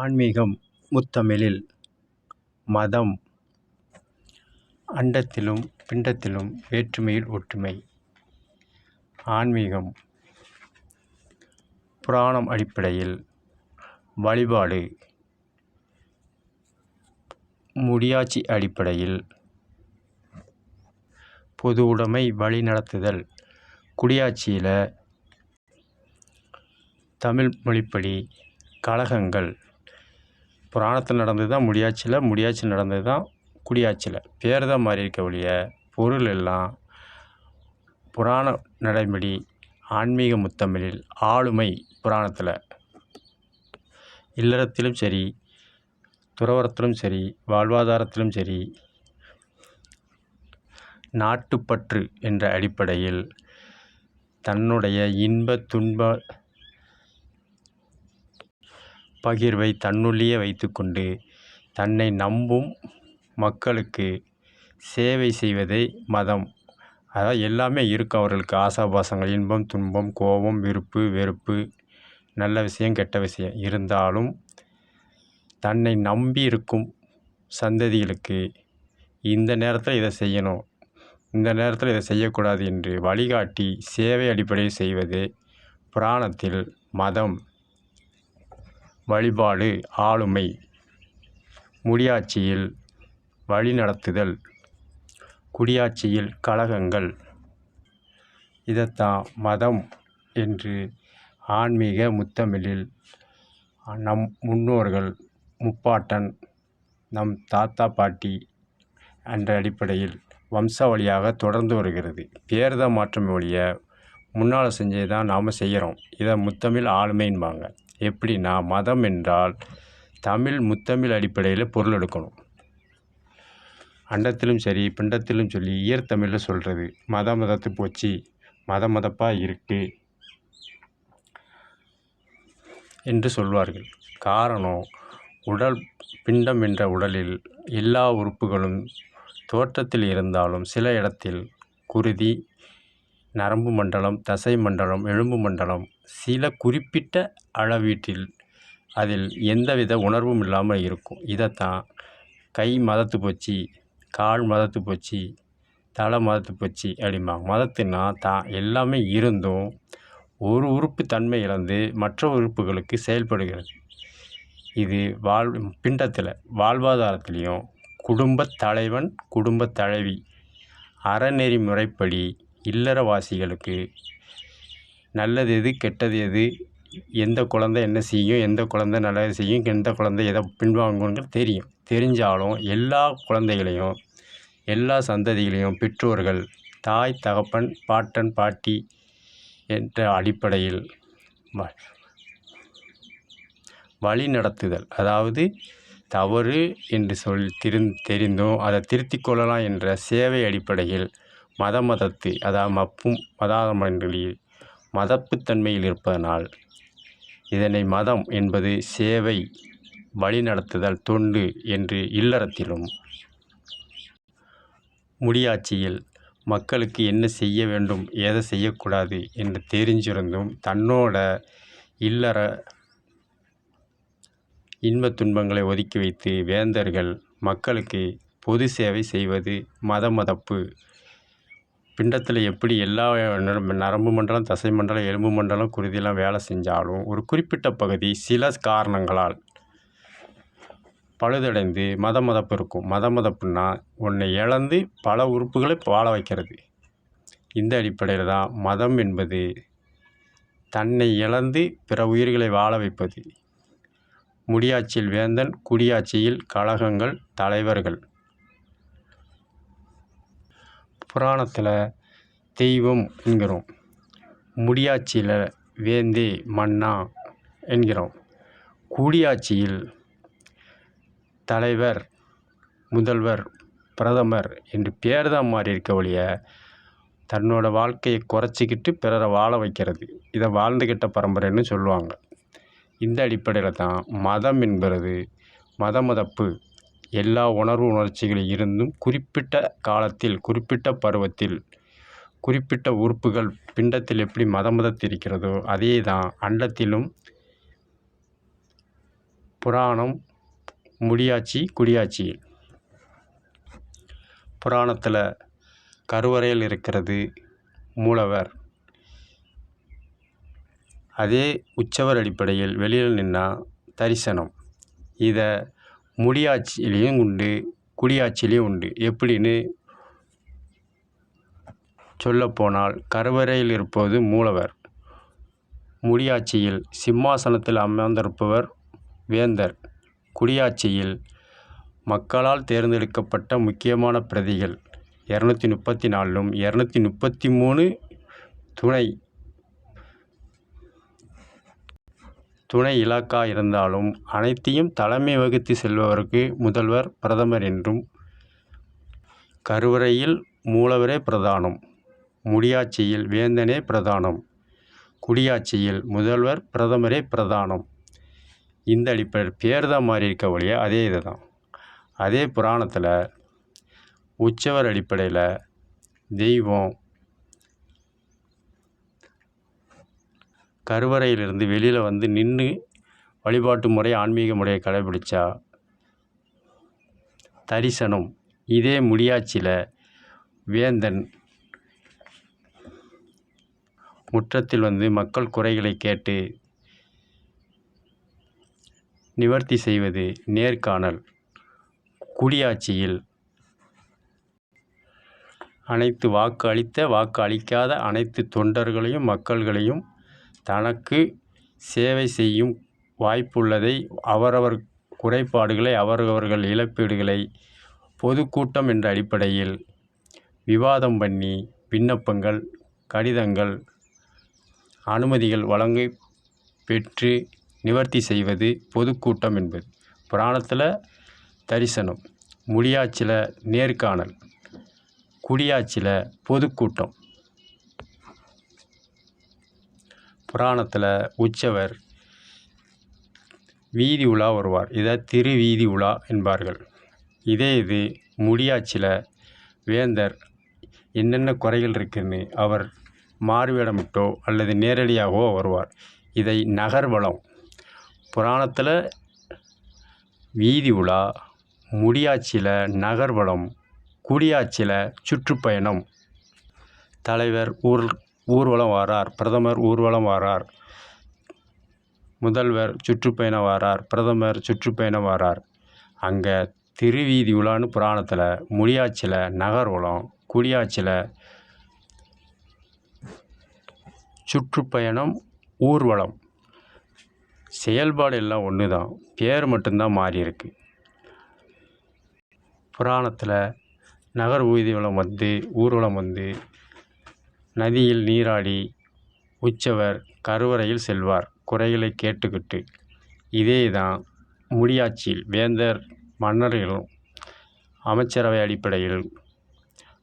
ஆன்மீகம் முத்தமிழில் மதம் அண்டத்திலும் பிண்டத்திலும் வேற்றுமையில் ஒற்றுமை. ஆன்மீகம் புராணம் அடிப்படையில் வழிபாடு, முடியாட்சி அடிப்படையில் பொது உடைமை வழி நடத்துதல். குடியாட்சியில் தமிழ் மொழிப்படி கழகங்கள். புராணத்தில் நடந்தது தான் முடியாட்சியில், முடியாட்சியில் நடந்தது தான் குடியாட்சியில். பேர் தான் மாறி இருக்க ஒழிய பொருள் எல்லாம் புராண நடைமுறை. ஆன்மீக முத்தமிழில் ஆளுமை புராணத்தில் இல்லறத்திலும் சரி, துறவரத்திலும் சரி, வாழ்வாதாரத்திலும் சரி, நாட்டுப்பற்று என்ற அடிப்படையில் தன்னுடைய இன்ப துன்ப பகிர்வை தன்னுள்ளேயே வைத்துக்கொண்டு தன்னை நம்பும் மக்களுக்கு சேவை செய்வதே மதம். அதாவது எல்லாமே இருக்கும் அவர்களுக்கு. ஆசாபாசங்கள், இன்பம் துன்பம், கோபம், விருப்பு வெறுப்பு, நல்ல விஷயம் கெட்ட விஷயம் இருந்தாலும் தன்னை நம்பி இருக்கும் சந்ததிகளுக்கு இந்த நேரத்தில் இதை செய்யணும், இந்த நேரத்தில் இதை செய்யக்கூடாது என்று வழிகாட்டி சேவை அடிப்படையில் செய்வது புராணத்தில் மதம். வழிபாடு ஆளுமை, முடியாட்சியில் வழி நடத்துதல், குடியாட்சியில் கழகங்கள். இதைத்தான் மதம் என்று ஆன்மீக முத்தமிழில் நம் முன்னோர்கள், முப்பாட்டன், நம் தாத்தா பாட்டி என்ற அடிப்படையில் வம்சாவளியாக தொடர்ந்து வருகிறது. பேர் தான் மாற்றம் ஒழிய முன்னால் செஞ்சது தான் நாம் செய்கிறோம். இதை முத்தமிழ் ஆளுமைன்பாங்க. எப்படின்னா, மதம் என்றால் தமிழ் முத்தமிழ் அடிப்படையில் பொருள் எடுக்கணும். அண்டத்திலும் சரி பிண்டத்திலும் சொல்லி இயற்தமிழில் சொல்கிறது. மதத்து போச்சு, மதப்பாக இருக்கு என்று சொல்வார்கள். காரணம், உடல் பிண்டம் என்ற உடலில் எல்லா உறுப்புகளும் தோற்றத்தில் இருந்தாலும் சில இடத்தில் குருதி, நரம்பு மண்டலம், தசை மண்டலம், எலும்பு மண்டலம் சில குறிப்பிட்ட அளவீட்டில் அதில் எந்தவித உணர்வும் இல்லாமல் இருக்கும். இதைத்தான் கை மதத்து போச்சு, கால் மதத்து போச்சு, தலை மதத்து போச்சு அப்படிம்பாங்க. மதத்துனா தான் எல்லாமே இருந்தும் ஒரு உறுப்பு தன்மை இழந்து மற்ற உறுப்புகளுக்கு செயல்படுகிறது. இது பிண்டத்தில் வாழ்வாதாரத்திலையும் குடும்பத் தலைவன், குடும்பத் தலைவி அறநெறி முறைப்படி இல்லறவாசிகளுக்கு நல்லது எது கெட்டது எது, எந்த குழந்தை என்ன செய்யும், எந்த குழந்தை நல்லது செய்யும், எந்த குழந்தை எதை பின்வாங்குன்னு தெரியும். தெரிஞ்சாலும் எல்லா குழந்தைகளையும் எல்லா சந்ததிகளையும் பெற்றோர்கள், தாய் தகப்பன், பாட்டன் பாட்டி என்ற அடிப்படையில் வழி நடத்துதல். அதாவது தவறு என்று தெரிந்தும் அதை திருத்திக் கொள்ளலாம் என்ற சேவை அடிப்படையில் மதத்து அதாவது மதாமண்டலில் மதப்புத்தன்மையில் இருப்பதனால் இதனை மதம் என்பது சேவை, வழி நடத்துதல், தொண்டு என்று இல்லறத்திலும் முடியாட்சியில் மக்களுக்கு என்ன செய்ய வேண்டும், எதை செய்யக்கூடாது என்று தெரிஞ்சிருந்தும் தன்னோட இல்லற இன்ப துன்பங்களை ஒதுக்கி வைத்து வேந்தர்கள் மக்களுக்கு பொது சேவை செய்வது மதப்பு. பிண்டத்தில் எப்படி எல்லா நரம்பு மண்டலம், தசை மண்டலம், எலும்பு மண்டலம், குருதியெல்லாம் வேலை செஞ்சாலும் ஒரு குறிப்பிட்ட பகுதி சில காரணங்களால் பழுதடைந்து மதப்பு இருக்கும். மதப்புன்னா ஒன்றை இழந்து பல உறுப்புகளை வாழ வைக்கிறது. இந்த அடிப்படையில் தான் மதம் என்பது தன்னை இழந்து பிற உயிர்களை வாழ வைப்பது. முடியாட்சியில் வேந்தன், குடியாட்சியில் கழகங்கள், தலைவர்கள். புராணத்தில் தெய்வம் என்கிறோம், முடியாட்சியில் வேந்தே மன்னா என்கிறோம், குடியாட்சியில் தலைவர், முதல்வர், பிரதமர் என்று பேர் தான் மாறி இருக்க ஒழிய தன்னோட வாழ்க்கையை குறைச்சிக்கிட்டு பிறரை வாழ வைக்கிறது. இதை வாழ்ந்துக்கிட்ட பரம்பரைன்னு சொல்லுவாங்க. இந்த அடிப்படையில் தான் மதம் என்பது மதப்பு. எல்லா உணர்ச்சிகளில் இருந்தும் குறிப்பிட்ட காலத்தில், குறிப்பிட்ட பருவத்தில், குறிப்பிட்ட உறுப்புகள் பிண்டத்தில் எப்படி மதத்து இருக்கிறதோ அதே தான் அண்டத்திலும் புராணம் முடியாட்சி குடியாட்சியில். புராணத்தில் கருவறையில் இருக்கிறது மூலவர். அதே உற்சவர் அடிப்படையில் வெளியில் நின்னா தரிசனம். இதை முடியாட்சியிலையும் உண்டு, குடியாட்சியிலையும் உண்டு. எப்படின்னு சொல்லப்போனால், கருவறையில் இருப்பது மூலவர். முடியாட்சியில் சிம்மாசனத்தில் அமர்ந்திருப்பவர் வேந்தர். குடியாட்சியில் மக்களால் தேர்ந்தெடுக்கப்பட்ட முக்கியமான பிரதிகள் 234லும் 233 துணை இலாக்கா இருந்தாலும் அனைத்தையும் தலைமை வகித்து செல்பவருக்கு முதல்வர் பிரதமர் என்றும். கருவறையில் மூலவரே பிரதானம், முடியாட்சியில் வேந்தனே பிரதானம், குடியாட்சியில் முதல்வர் பிரதமரே பிரதானம். இந்த அடிப்படையில் பேர் தான் மாறி இருக்க ஒழிய அதே இது தான். அதே புராணத்தில் உற்சவர் அடிப்படையில் தெய்வம் கருவறையிலிருந்து வெளியில் வந்து நின்று வழிபாட்டு முறை ஆன்மீக முறையை கடைபிடிச்சா தரிசனம். இதே முடியாட்சியில் வேந்தன் முற்றத்தில் வந்து மக்கள் குறைகளை கேட்டு நிவர்த்தி செய்வது நேர்காணல். குடியாட்சியில் அனைத்து வாக்கு அளித்த வாக்கு அளிக்காத அனைத்து தொண்டர்களையும் மக்கள்களையும் தனக்கு சேவை செய்யும் வாய்ப்புள்ளதை அவரவர் குறைபாடுகளை அவரவர்கள் இழப்பீடுகளை பொதுக்கூட்டம் என்ற அடிப்படையில் விவாதம் பண்ணி விண்ணப்பங்கள் கடிதங்கள் அனுமதிகள் வழங்கி பெற்று நிவர்த்தி செய்வது பொதுக்கூட்டம் என்பது. புராணத்தில் தரிசனம், முடியாட்சியில் நேர்காணல், குடியாட்சியில் பொதுக்கூட்டம். புராணத்தில் உற்சவர் வீதி உலா வருவார். இதை திருவீதி உலா என்பார்கள். இதே இது முடியாட்சியில் வேந்தர் என்னென்ன குறைகள் இருக்குன்னு அவர் மாறுவேடமிட்டோ அல்லது நேரடியாகவோ வருவார். இதை நகர்வலம். புராணத்தில் வீதி உலா, முடியாட்சியில் நகர்வலம், குடியாட்சியில் சுற்றுப்பயணம். தலைவர் ஊர்வலம் வாரார், பிரதமர் ஊர்வலம் வாரார், முதல்வர் சுற்றுப்பயணம் வாரார், பிரதமர் சுற்றுப்பயணம் வாரார். அங்கே திருவீதி உலான்னு புராணத்தில், முடியாட்சியில் நகர்வலம், குடியாட்சியில் சுற்றுப்பயணம், ஊர்வலம். செயல்பாடு எல்லாம் ஒன்று தான், பேர் மட்டும்தான் மாறி இருக்கு. புராணத்தில் நகர் ஊர்வலம் வந்து ஊர்வலம் வந்து நதியில் நீராடி உற்சவர் கருவறையில் செல்வார் குறைகளை கேட்டுக்கிட்டு. இதே தான் முடியாட்சியில் வேந்தர் மன்னர்களும் அமைச்சரவை அடிப்படையில்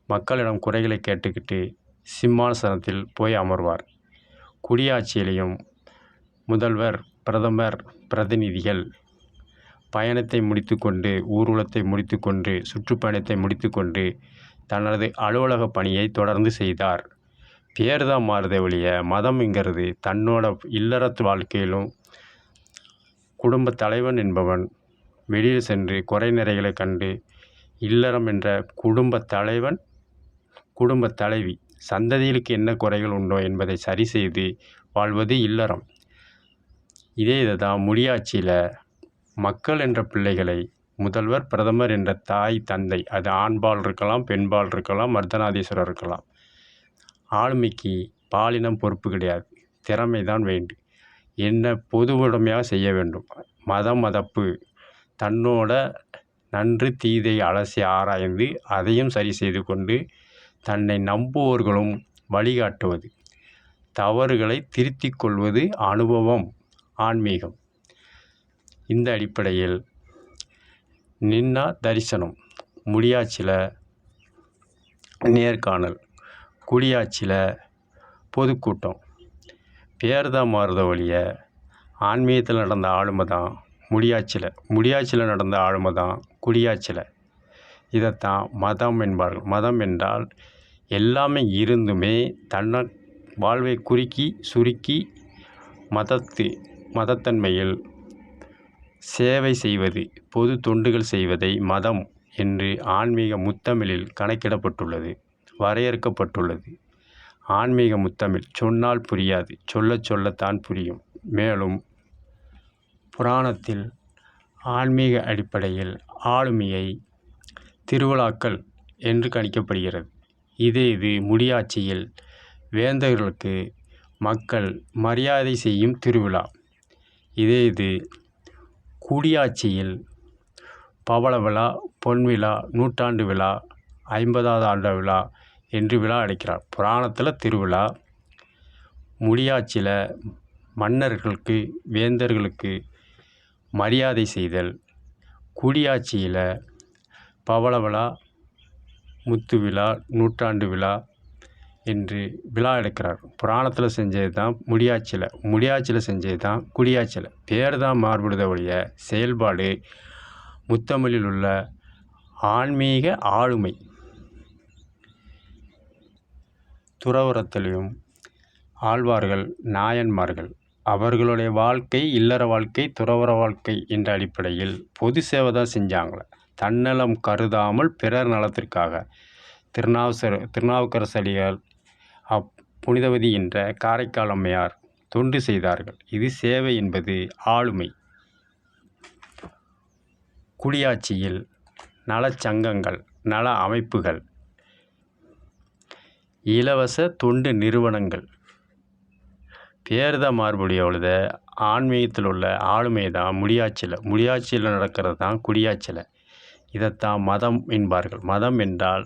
மக்களிடம் குறைகளை கேட்டுக்கிட்டு சிம்மாசனத்தில் போய் அமர்வார். குடியாட்சியிலையும் முதல்வர் பிரதமர் பிரதிநிதிகள் பயணத்தை முடித்துக்கொண்டு ஊர்வலத்தை முடித்துக்கொண்டு சுற்றுப்பயணத்தை முடித்துக்கொண்டு தனது அலுவலக பணியை தொடர்ந்து செய்தார். பேர் தான் மாறுதே ஒழிய மதம்ங்கிறது தன்னோட இல்லறத்து வாழ்க்கையிலும் குடும்ப தலைவன் என்பவன் வெளியில் சென்று குறை நிறைகளை கண்டு இல்லறம் என்ற குடும்ப தலைவன் குடும்ப தலைவி சந்ததிகளுக்கு என்ன குறைகள் உண்டோ என்பதை சரி செய்து வாழ்வது இல்லறம். இதே இதுதான் முடியாட்சியில் மக்கள் என்ற பிள்ளைகளை முதல்வர் பிரதமர் என்ற தாய் தந்தை, அது ஆண்பால் இருக்கலாம் பெண்பால் இருக்கலாம் அர்த்தநாதீஸ்வரர் இருக்கலாம். ஆளுமைக்கு பாலினம் பொறுப்பு கிடையாது, திறமை தான் வேண்டும். என்ன பொது உடைமையாக செய்ய வேண்டும். மதப்பு தன்னோட நன்று தீதை அலசி ஆராய்ந்து அதையும் சரி செய்து கொண்டு தன்னை நம்புவோர்களும் வழிகாட்டுவது, தவறுகளை திருத்திக் கொள்வது அனுபவம், ஆன்மீகம். இந்த அடிப்படையில் நின்னா தரிசனம், முடியாட்சியில் நேர்காணல், குடியாட்சியில் பொதுக்கூட்டம். பேர் தான் மாறுத ஒழிய ஆன்மீகத்தில் நடந்த ஆளுமை தான் முடியாட்சியில் நடந்த ஆளுமை தான் குடியாட்சியில். இதைத்தான் மதம் என்பார்கள். மதம் என்றால் எல்லாமே இருந்துமே தன்னை வாழ்வை சுருக்கி மதத்தன்மையில் சேவை செய்வது, பொது தொண்டுகள் செய்வதை மதம் என்று ஆன்மீக முத்தமிழில் கணக்கிடப்பட்டுள்ளது, வரையறுக்கப்பட்டுள்ளது. ஆன்மீக முத்தமிழ் சொன்னால் புரியாது, சொல்லச் சொல்லத்தான் புரியும். மேலும் புராணத்தில் ஆன்மீக அடிப்படையில் ஆளுமையை திருவிழாக்கள் என்று கணிக்கப்படுகிறது. இது முடியாட்சியில் வேந்தர்களுக்கு மக்கள் மரியாதை செய்யும் திருவிழா. இது குடியாட்சியில் பவள விழா, பொன் விழா, நூற்றாண்டு விழா, 50வது ஆண்டு விழா என்று விழா அழைக்கிறார். புராணத்தில் திருவிழா, முடியாட்சியில் மன்னர்களுக்கு வேந்தர்களுக்கு மரியாதை செய்தல், குடியாட்சியில் பவள விழா, முத்து விழா, நூற்றாண்டு விழா என்று விழா எடுக்கிறார். புராணத்தில் செஞ்சது தான் முடியாட்சியில் செஞ்சது தான் குடியாட்சியில். பேர் தான் மாறுபடுத ஒழிய செயல்பாடு முத்தமிழில் உள்ள ஆன்மீக ஆளுமை. துறவறத்திலையும் ஆழ்வார்கள், நாயன்மார்கள் அவர்களுடைய வாழ்க்கை இல்லற வாழ்க்கை, துறவற வாழ்க்கை என்ற அடிப்படையில் பொது சேவை தான் செஞ்சாங்களே, தன்னலம் கருதாமல் பிறர் நலத்திற்காக. திருநாவுக்கரசடிகள், புனிதவதி என்ற காரைக்கால் அம்மையார் தொண்டு செய்தார்கள். இது சேவை என்பது ஆளுமை. குடியாட்சியில் நலச்சங்கங்கள், நல அமைப்புகள், இலவச தொண்டு நிறுவனங்கள், பேர்தான் மாறுபடியவளத ஆன்மீகத்தில் உள்ள ஆளுமை தான் முடியாட்சியில் நடக்கிறது தான் குடியாட்சியில். இதைத்தான் மதம் என்பார்கள். மதம் என்றால்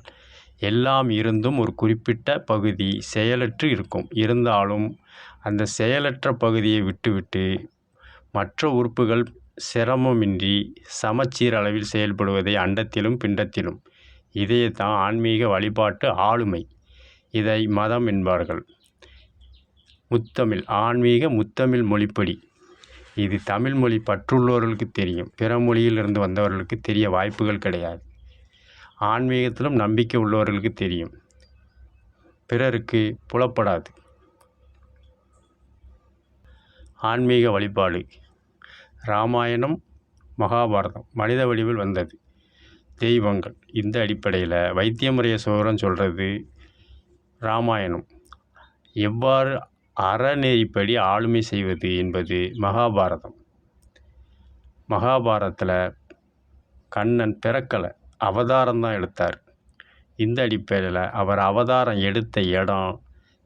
எல்லாம் இருந்தும் ஒரு குறிப்பிட்ட பகுதி செயலற்று இருக்கும். இருந்தாலும் அந்த செயலற்ற பகுதியை விட்டுவிட்டு மற்ற உறுப்புகள் சிரமமின்றி சமச்சீர் அளவில் செயல்படுவதை அண்டத்திலும் பிண்டத்திலும். இதைத்தான் ஆன்மீக வழிபாட்டு ஆளுமை. இதை மதம் என்பார்கள். முத்தமிழ், ஆன்மீக முத்தமிழ் மொழிப்படி. இது தமிழ் மொழி பற்றுள்ளவர்களுக்கு தெரியும், பிற மொழியிலிருந்து வந்தவர்களுக்கு தெரிய வாய்ப்புகள் கிடையாது. ஆன்மீகத்திலும் நம்பிக்கை உள்ளவர்களுக்கு தெரியும், பிறருக்கு புலப்படாது. ஆன்மீக வழிபாடு. இராமாயணம், மகாபாரதம் மனித வடிவில் வந்தது தெய்வங்கள். இந்த அடிப்படையில் வைத்தியமுறைய சோழன் சொல்கிறது இராமாயணம். எவ்வாறு அறநெறிப்படி ஆளுமை செய்வது என்பது மகாபாரதம். மகாபாரதத்தில் கண்ணன் பிறக்கலை, அவதாரம் தான் எடுத்தார். இந்த அடிப்படையில் அவர் அவதாரம் எடுத்த இடம்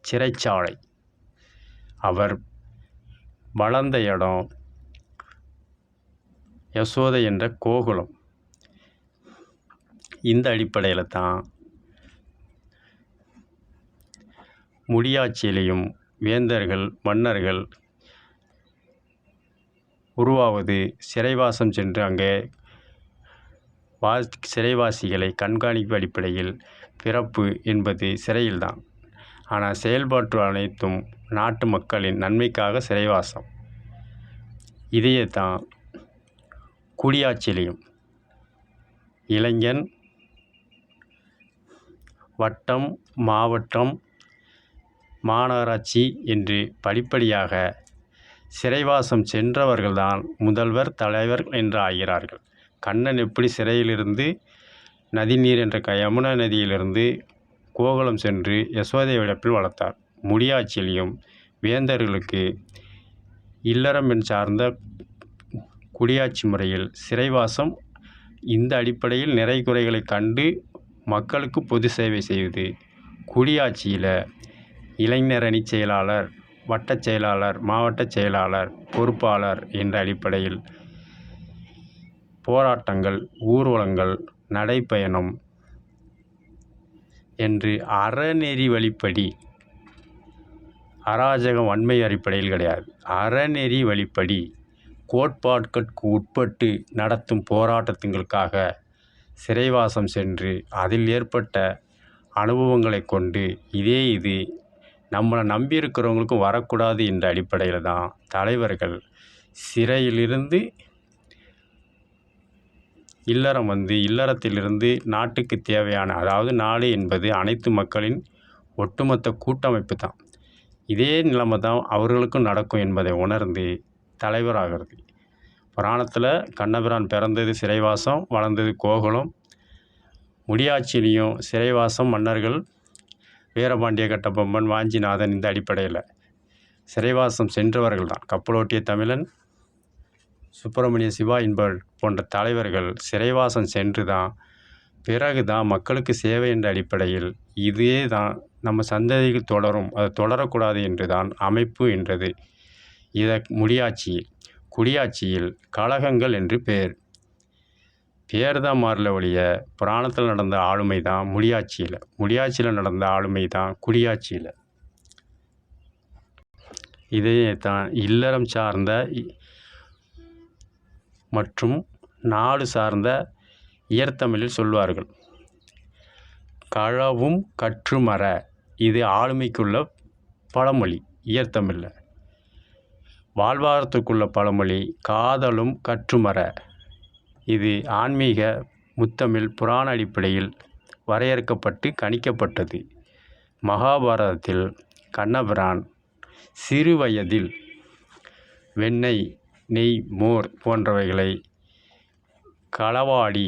சிறைச்சாலை, அவர் வளர்ந்த இடம் யசோதை என்ற கோகுலம். இந்த அடிப்படையில் தான் முடியாட்சியிலையும் வேந்தர்கள், மன்னர்கள் உருவாவது சிறைவாசம் சென்று அங்கே சிறைவாசிகளை கண்காணிப்பு அடிப்படையில். பிறப்பு என்பது சிறையில்தான், ஆனால் செயல்பாட்டு அனைத்தும் நாட்டு மக்களின் நன்மைக்காக சிறைவாசம். இதையே தான் குடியாட்சியிலையும் இளைஞன், வட்டம், மாவட்டம், மாநகராட்சி என்று படிப்படியாக சிறைவாசம் சென்றவர்கள்தான் முதல்வர், தலைவர் என்று ஆகிறார்கள். கண்ணன் எப்படி சிறையிலிருந்து நதிநீர் என்ற யமுனா நதியிலிருந்து கோகுலம் சென்று யசோதை விடப்பில் வளர்த்தார். முடியாட்சியிலையும் வேந்தர்களுக்கு இல்லறம் சார்ந்த குடியாட்சி முறையில் சிறைவாசம். இந்த அடிப்படையில் நிறை குறைகளை கண்டு மக்களுக்கு பொது சேவை செய்வது. குடியாட்சியில் இளைஞரணி செயலாளர், வட்டச் செயலாளர், மாவட்ட செயலாளர், பொறுப்பாளர் என்ற அடிப்படையில் போராட்டங்கள், ஊர்வலங்கள், நடைப்பயணம் என்று அறநெறி வழிப்படி, அராஜகம் வன்மை அடிப்படையில் கிடையாது, அறநெறி வழிப்படி கோட்பாட்டுக்கு உட்பட்டு நடத்தும் போராட்டத்துங்களுக்காக சிறைவாசம் சென்று அதில் ஏற்பட்ட அனுபவங்களை கொண்டு இது நம்மளை நம்பியிருக்கிறவங்களுக்கும் வரக்கூடாது என்ற அடிப்படையில் தான் தலைவர்கள் சிறையிலிருந்து இல்லறம் வந்து, இல்லறத்திலிருந்து நாட்டுக்கு தேவையான, அதாவது நாடு என்பது அனைத்து மக்களின் ஒட்டுமொத்த கூட்டமைப்பு தான். இதே நிலைமை தான் அவர்களுக்கும் நடக்கும் என்பதை உணர்ந்து தலைவராகிறது. புராணத்தில் கண்ணபிரான் பிறந்தது சிறைவாசம், வளர்ந்தது கோகுலம். முடியாட்சியிலையும் சிறைவாசம் மன்னர்கள் வீரபாண்டிய கட்டபொம்மன், வாஞ்சிநாதன் இந்த அடிப்படையில் சிறைவாசம் சென்றவர்கள் தான். கப்பலோட்டிய தமிழன், சுப்பிரமணிய சிவா என்பவர் போன்ற தலைவர்கள் சிறைவாசம் சென்று தான் பிறகு தான் மக்களுக்கு சேவை என்ற அடிப்படையில் இதே தான் நம்ம சந்ததிகள் தொடரும், அது தொடரக்கூடாது என்று தான் அமைப்பு என்றது. இதை முடியாட்சியில், குடியாட்சியில் கழகங்கள் என்று பேர் தான் மாறல ஒழிய புராணத்தில் நடந்த ஆளுமை தான் முடியாட்சியில் நடந்த ஆளுமை தான் குடியாட்சியில். இதே தான் இல்லறம் சார்ந்த மற்றும் நாடு சார்ந்த இயற்தமிழில் சொல்வார்கள். களவும் கற்றுமற, இது ஆளுமைக்குள்ள பழமொழி. இயற்தமிழில் வாழ்வாரத்துக்குள்ள பழமொழி காதலும் கற்றுமற. இது ஆன்மீக முத்தமிழ் புராண அடிப்படையில் வரையறுக்கப்பட்டு கணிக்கப்பட்டது. மகாபாரதத்தில் கண்ணபிரான் சிறு வயதில் வெண்ணெய், நெய், மோர் போன்றவைகளை களவாடி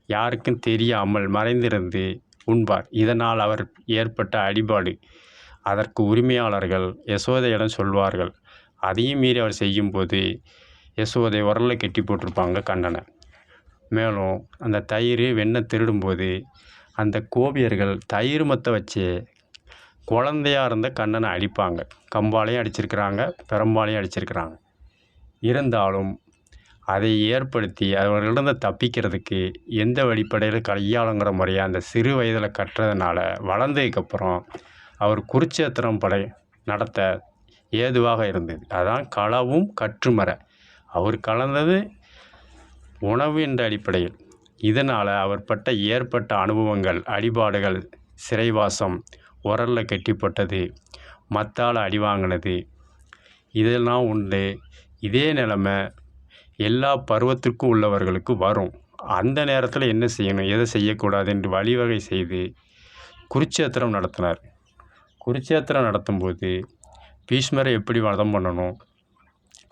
யாருக்கும் தெரியாமல் மறைந்திருந்து உண்பார். இதனால் அவர் ஏற்பட்ட அடிபாடு அதற்கு உரிமையாளர்கள் யசோதையிடம் சொல்வார்கள். அதையும் மீறி அவர் செய்யும்போது யசோதை உரலில் கட்டி போட்டிருப்பாங்க கண்ணனை. மேலும் அந்த தயிர் வெண்ணெய் திருடும்போது அந்த கோபியர்கள் தயிர் மத்தை வச்சு குழந்தையாக இருந்த கண்ணனை அடிப்பாங்க. கம்பாலையும் அடிச்சிருக்கிறாங்க, பெரம்பாலையும் அடிச்சிருக்கிறாங்க. இருந்தாலும் அதை ஏற்படுத்தி அவர்களிடம் தப்பிக்கிறதுக்கு எந்த அடிப்படையில் கையாளுங்கிற முறையை அந்த சிறு வயதில் கட்டுறதுனால வளர்ந்ததுக்கப்புறம் அவர் குருட்சேத்திரம் படை நடத்த ஏதுவாக இருந்தது. அதான் களவும் கற்றுமற. அவர் கலந்தது உணவு என்ற அடிப்படையில். இதனால் அவர் ஏற்பட்ட அனுபவங்கள், அடிபாடுகள், சிறைவாசம், உரலில் கட்டிப்பட்டது, மத்தால் அடி வாங்கினது, இதெல்லாம் உண்டு. இதே நிலைமை எல்லா பருவத்திற்கும் உள்ளவர்களுக்கு வரும். அந்த நேரத்தில் என்ன செய்யணும், எதை செய்யக்கூடாது என்று வழிவகை செய்து குருட்சேத்திரம் நடத்தினார். குருட்சேத்திரம் நடத்தும்போது பீஷ்மரை எப்படி வதம் பண்ணணும்,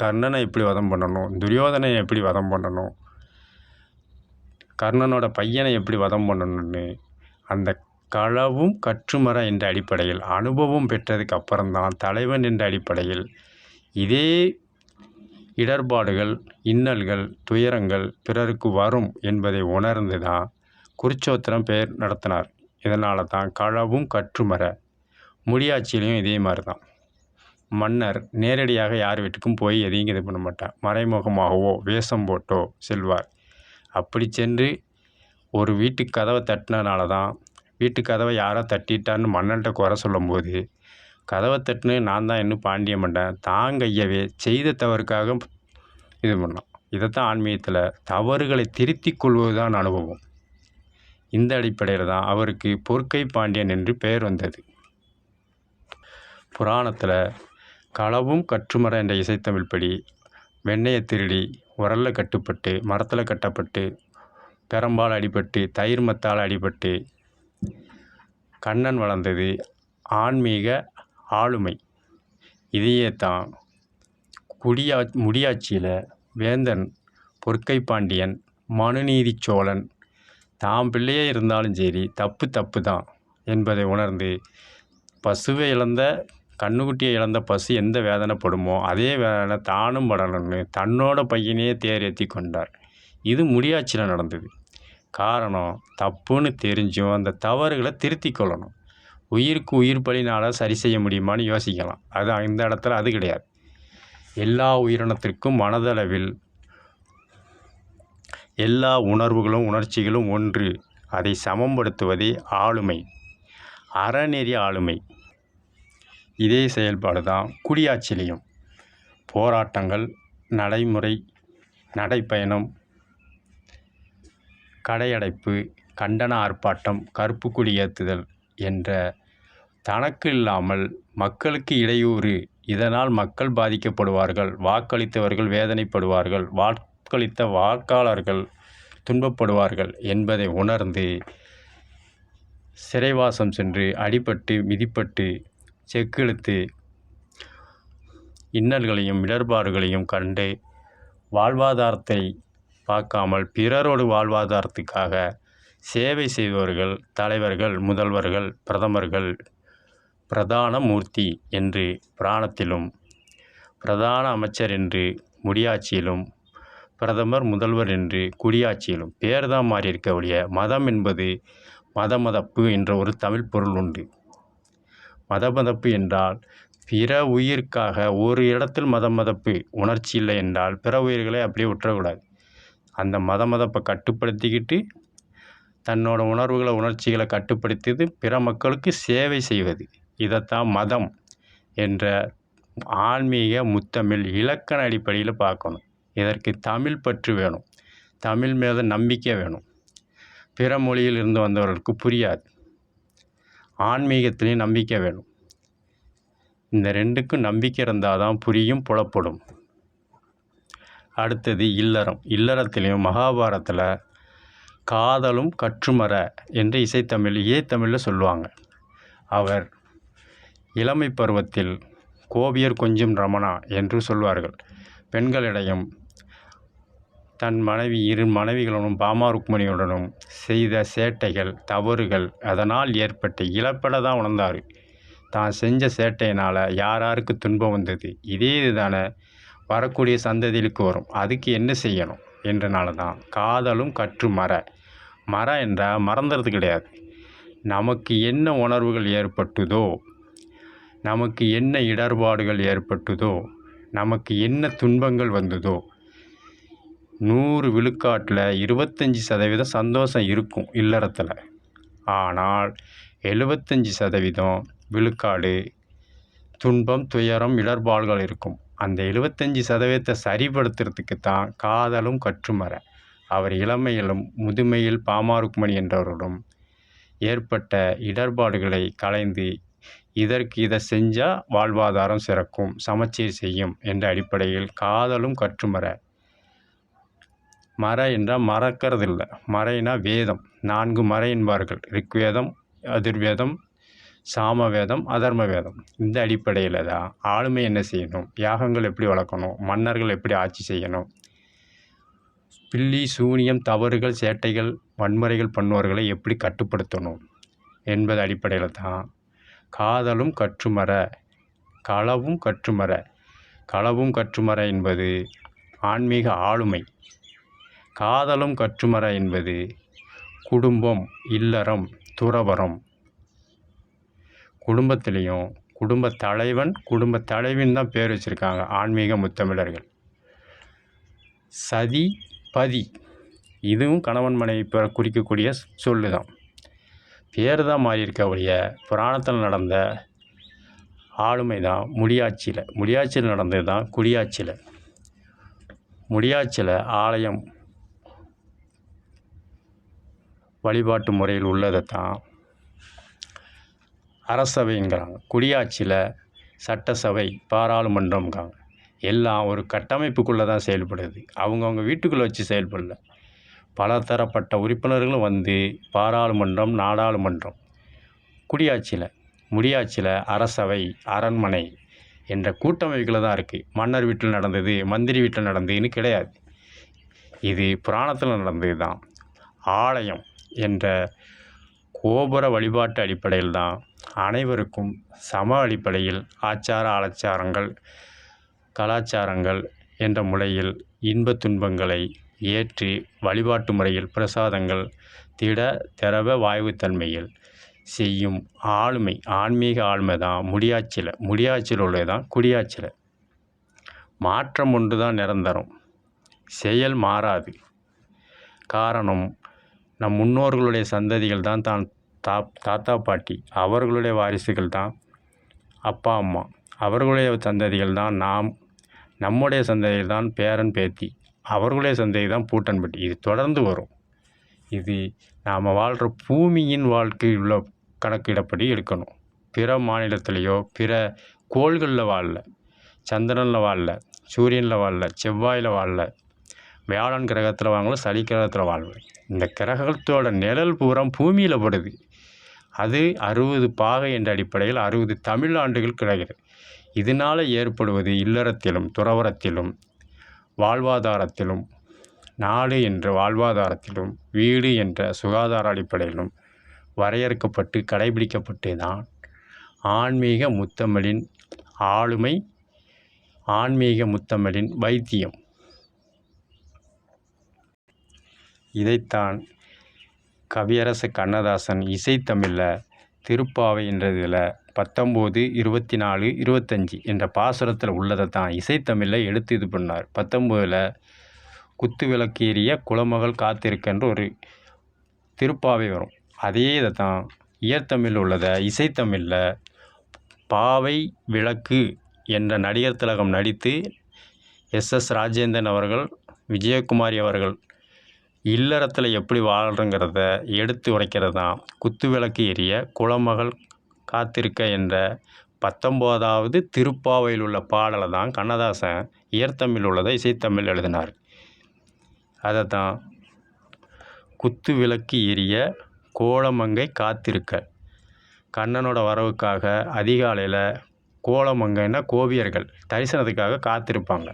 கர்ணனை எப்படி வதம் பண்ணணும், துரியோதனை எப்படி வதம் பண்ணணும், கர்ணனோட பையனை எப்படி வதம் பண்ணணும்னு அந்த களவும் கற்றுமற என்ற அடிப்படையில் அனுபவம் பெற்றதுக்கு அப்புறம்தான் தலைவன் என்ற அடிப்படையில் இதே இடர்பாடுகள், இன்னல்கள், துயரங்கள் பிறருக்கு வரும் என்பதை உணர்ந்து தான் குருட்சேத்திரம் பேர் நடத்தினார். இதனால தான் களவும் கற்றுமற. முடியாட்சியிலையும் இதே மாதிரி தான். மன்னர் நேரடியாக யார் வீட்டுக்கும் போய் எதையும் இது பண்ண மாட்டார். மறைமுகமாகவோ வேஷம் போட்டோ செல்வார். அப்படி சென்று ஒரு வீட்டு கதவை தட்டினால தான், வீட்டு கதவை யாரோ தட்டிட்டான்னு மன்னன்கிட்ட குறை சொல்லும்போது, கதவை தட்டுன்னு நான் தான் இன்னும் பாண்டிய மன்னன் தாங்கையவே செய்த தவறுக்காக இது பண்ணோம். இதைத்தான் ஆன்மீகத்தில் தவறுகளை திருத்தி கொள்வது தான் அனுபவம். இந்த அடிப்படையில் தான் அவருக்கு பொற்கை பாண்டியன் என்று பெயர் வந்தது. புராணத்தில் களவும் கற்றுமற என்ற இசைத்தமிழ் படி வெண்ணெயை திருடி உரலில் கட்டுப்பட்டு, மரத்தில் கட்டப்பட்டு, பெரம்பால் அடிபட்டு, தயிர் மத்தால் அடிபட்டு கண்ணன் வளர்ந்தது ஆன்மீக ஆளுமை. இதையே தான் முடியாட்சியில் வேந்தன் பொற்கை பாண்டியன், மனுநீதி சோழன் தாம் பிள்ளையே இருந்தாலும் சரி தப்பு தான் என்பதை உணர்ந்து பசுவை இழந்த, கண்ணுக்குட்டியை இழந்த பசு எந்த வேதனைப்படுமோ அதே வேதனை தானும் படணும்னு தன்னோட பையனையே தேரேற்றி கொண்டார். இது முடியாட்சியில் நடந்தது. காரணம், தப்புன்னு தெரிஞ்சும் அந்த தவறுகளை திருத்தி கொள்ளணும். உயிருக்கு உயிர் பலினால் சரி செய்ய முடியுமான்னு யோசிக்கலாம். அது இந்த இடத்துல அது கிடையாது. எல்லா உயிரினத்திற்கும் மனதளவில் எல்லா உணர்வுகளும் உணர்ச்சிகளும் ஒன்று. அதை சமப்படுத்துவதே ஆளுமை, அறநெறி ஆளுமை. இதே செயல்பாடு தான் குடியாட்சியிலையும். போராட்டங்கள், நடைமுறை, நடைப்பயணம், கடையடைப்பு, கண்டன ஆர்ப்பாட்டம், கருப்பு கொடி ஏற்றுதல் என்ற தனக்கு இல்லாமல் மக்களுக்கு இடையூறு, இதனால் மக்கள் பாதிக்கப்படுவார்கள், வாக்களித்தவர்கள் வேதனைப்படுவார்கள், வாக்களித்த வாக்காளர்கள் துன்பப்படுவார்கள் என்பதை உணர்ந்து சிறைவாசம் சென்று அடிபட்டு மிதிப்பட்டு செக்கிழுத்து இன்னல்களையும் இடர்பாடுகளையும் கண்டு வாழ்வாதாரத்தை பார்க்காமல் பிறரோடு வாழ்வாதாரத்துக்காக சேவை செய்பவர்கள் தலைவர்கள், முதல்வர்கள், பிரதமர்கள், பிரதான மூர்த்தி என்று புராணத்திலும், பிரதான அமைச்சர் என்று முடியாட்சியிலும், பிரதமர், முதல்வர் என்று குடியாட்சியிலும் பேர் தான் மாறியிருக்க ஒழிய மதம் என்பது மதமதப்பு என்ற ஒரு தமிழ் பொருள் உண்டு. மதமதப்பு என்றால் பிற உயிருக்காக ஒரு இடத்தில் மதமதப்பு உணர்ச்சி இல்லை என்றால் பிற உயிர்களை அப்படியே விட்டுறக்கூடாது. அந்த மதமதப்பை கட்டுப்படுத்திக்கிட்டு தன்னோட உணர்வுகளை உணர்ச்சிகளை கட்டுப்படுத்தியது பிற மக்களுக்கு சேவை செய்வது. இதைத்தான் மதம் என்ற ஆன்மீக முத்தமிழ் இலக்கண அடிப்படையில் பார்க்கணும். இதற்கு தமிழ் பற்று வேணும், தமிழ் மீது நம்பிக்கை வேணும். பிற மொழியில் இருந்து வந்தவர்களுக்கு புரியாது. ஆன்மீகத்திலையும் நம்பிக்கை வேணும். இந்த ரெண்டுக்கும் நம்பிக்கை இருந்தால் தான் புரியும், புலப்படும். அடுத்தது இல்லறம். இல்லறத்திலையும் மகாபாரதத்தில் காதலும் கற்றுமற என்று இசைத்தமிழ் தமிழில் சொல்லுவாங்க. அவர் இளமை பருவத்தில் கோபியர் கொஞ்சும் ரமணா என்று சொல்வார்கள். பெண்களிடையும் தன் இரு மனைவிகளுடனும் பாமா ருக்மணியுடனும் செய்த சேட்டைகள், தவறுகள், அதனால் ஏற்பட்ட இழப்படை தான் உணர்ந்தார். தான் செஞ்ச சேட்டையினால் யாருக்கு துன்பம் வந்தது, இதே இதுதானே வரக்கூடிய சந்ததிகளுக்கு வரும், அதுக்கு என்ன செய்யணும் என்றனால தான் காதலும் கற்று மற என்றால் மறந்துறது கிடையாது. நமக்கு என்ன உணர்வுகள் ஏற்பட்டுதோ, நமக்கு என்ன இடர்பாடுகள் ஏற்பட்டுதோ, நமக்கு என்ன துன்பங்கள் வந்ததோ 100 விழுக்காட்டில் 25% சந்தோஷம் இருக்கும் இல்லறத்தில். ஆனால் 75% விழுக்காடு துன்பம், துயரம், இடர்பாடுகள் இருக்கும். அந்த 75% சரிப்படுத்துறதுக்கு தான் காதலும் கற்றுமற. அவர் இளமையிலும் முதுமையில் பாமா ருக்மணி என்றவர்களும் ஏற்பட்ட இடர்பாடுகளை களைந்து இதற்கு இதை செஞ்சால் வாழ்வாதாரம் சிறக்கும், சமச்சீர் செய்யும் என்ற அடிப்படையில் காதலும் கற்றுமற. மறை என்றால் மறக்கிறதில்லை. மறைனா வேதம், 4 மறை என்பார்கள். ரிக்வேதம், அதிர்வேதம், சாமவேதம், அதர்ம வேதம். இந்த அடிப்படையில் தான் ஆளுமை என்ன செய்யணும், யாகங்கள் எப்படி வளர்க்கணும், மன்னர்கள் எப்படி ஆட்சி செய்யணும், பில்லி சூனியம், தவறுகள், சேட்டைகள், வன்முறைகள் பண்ணுவர்களை எப்படி கட்டுப்படுத்தணும் என்பது அடிப்படையில் தான் காதலும் கற்றுமற, களவும் கற்றுமற. களவும் கற்றுமற என்பது ஆன்மீக ஆளுமை. காதலும் கற்றுமற என்பது குடும்பம், இல்லறம், துறவறம். குடும்பத்திலையும் குடும்ப தலைவன், குடும்ப தலைவின் தான் பேர் வச்சுருக்காங்க ஆன்மீக முத்தமிழர்கள். சதி, பதி, இதுவும் கணவன் மனைவி குறிக்கக்கூடிய சொல்லு தான். பேர் தான் மாறியிருக்க ஒழிய புராணத்தில் நடந்த ஆளுமை தான் முடியாட்சியில் நடந்தது தான் குடியாட்சியில். முடியாட்சியில் ஆலயம் வழிபாட்டு முறையில் உள்ளதை தான் அரசவைங்கிறாங்க. குடியாட்சியில் சட்டசபை, பாராளுமன்றம்ங்காங்க. எல்லாம் ஒரு கட்டமைப்புக்குள்ளே தான் செயல்படுது. அவங்கவுங்க வீட்டுக்குள்ளே வச்சு செயல்படல. பலதரப்பட்ட உறுப்பினர்களும் வந்து பாராளுமன்றம், நாடாளுமன்றம். குடியாட்சியில், முடியாட்சியில் அரசவை, அரண்மனை என்ற கூட்டமைப்புகளை தான் இருக்குது. மன்னர் வீட்டில் நடந்தது, மந்திரி வீட்டில் நடந்ததுன்னு கிடையாது. இது புராணத்தில் நடந்தது தான். ஆலயம் என்ற கோபுர வழிபாட்டு அடிப்படையில் தான் அனைவருக்கும் சம அடிப்படையில் ஆச்சார ஆச்சாரங்கள், கலாச்சாரங்கள் என்ற முறையில் இன்ப துன்பங்களை ஏற்றி வழிபாட்டு முறையில் பிரசாதங்கள் திட, திரவ, வாயுத்தன்மையில் செய்யும் ஆளுமை, ஆன்மீக ஆளுமை தான் முடியாட்சியில் உள்ளது தான் குடியாட்சியில். மாற்றம் ஒன்று தான் நிரந்தரம், செயல் மாறாது. காரணம், நம் முன்னோர்களுடைய சந்ததிகள் தான் தாத்தா பாட்டி, அவர்களுடைய வாரிசுகள் தான் அப்பா அம்மா, அவர்களுடைய சந்ததிகள் தான் நாம், நம்முடைய சந்ததிகள் தான் பேரன் பேத்தி, அவர்களுடைய சந்ததி தான் பூட்டன்பட்டி. இது தொடர்ந்து வரும். இது நாம் வாழ்கிற பூமியின் வாழ்க்கை உள்ள கணக்கிடப்படி எடுக்கணும். பிற மாநிலத்திலேயோ பிற கோள்களில் வாழல, சந்திரனில் வாழல, சூரியனில் வாழல, செவ்வாயில் வாழல, வியாழன் கிரகத்தில் வாங்கல, சனி கிரகத்தில் வாழல. இந்த கிரகத்தோட நிழல் பூரம் பூமியில் படுது. அது 60 பாகை என்ற அடிப்படையில் 60 தமிழ் ஆண்டுகள் கிடைக்கிறது. இதனால் ஏற்படுவது இல்லறத்திலும் துறவரத்திலும் வாழ்வாதாரத்திலும், நாடு என்ற வாழ்வாதாரத்திலும், வீடு என்ற சுகாதார அடிப்படையிலும் வரையறுக்கப்பட்டு கடைபிடிக்கப்பட்டு தான் ஆன்மீக முத்தமிழின் ஆளுமை, ஆன்மீக முத்தமிழின் வைத்தியம். இதைத்தான் கவியரசு கண்ணதாசன் இசைத்தமிழில் திருப்பாவை என்றதில் 19, 24, 25 என்ற பாசுரத்தில் உள்ளதை தான் இசைத்தமிழில் எடுத்து இது பண்ணார். 19ல் குத்து விளக்கேறிய குலமகள் காத்திருக்கன்ற ஒரு திருப்பாவை வரும். அதே இதை தான் இயற்தமிழில் உள்ளதை இசைத்தமிழில் பாவை விளக்கு என்ற நடிகர் திலகம் நடித்து எஸ்.எஸ். ராஜேந்திரன் அவர்கள், விஜயகுமாரி அவர்கள் இல்லறத்தில் எப்படி வாழ்கிறங்கிறத எடுத்து உரைக்கிறது தான் குத்து விளக்கு எரிய குலமகள் காத்திருக்க என்ற 19வது திருப்பாவையில் உள்ள பாடலை தான் கண்ணதாசன் இயற்தமிழ் உள்ளதை இசைத்தமிழ் எழுதினார். அதை தான் குத்து விளக்கு எரிய கோலமங்கை காத்திருக்க, கண்ணனோட வரவுக்காக அதிகாலையில் கோலமங்கைன்னா கோபியர்கள் தரிசனத்துக்காக காத்திருப்பாங்க.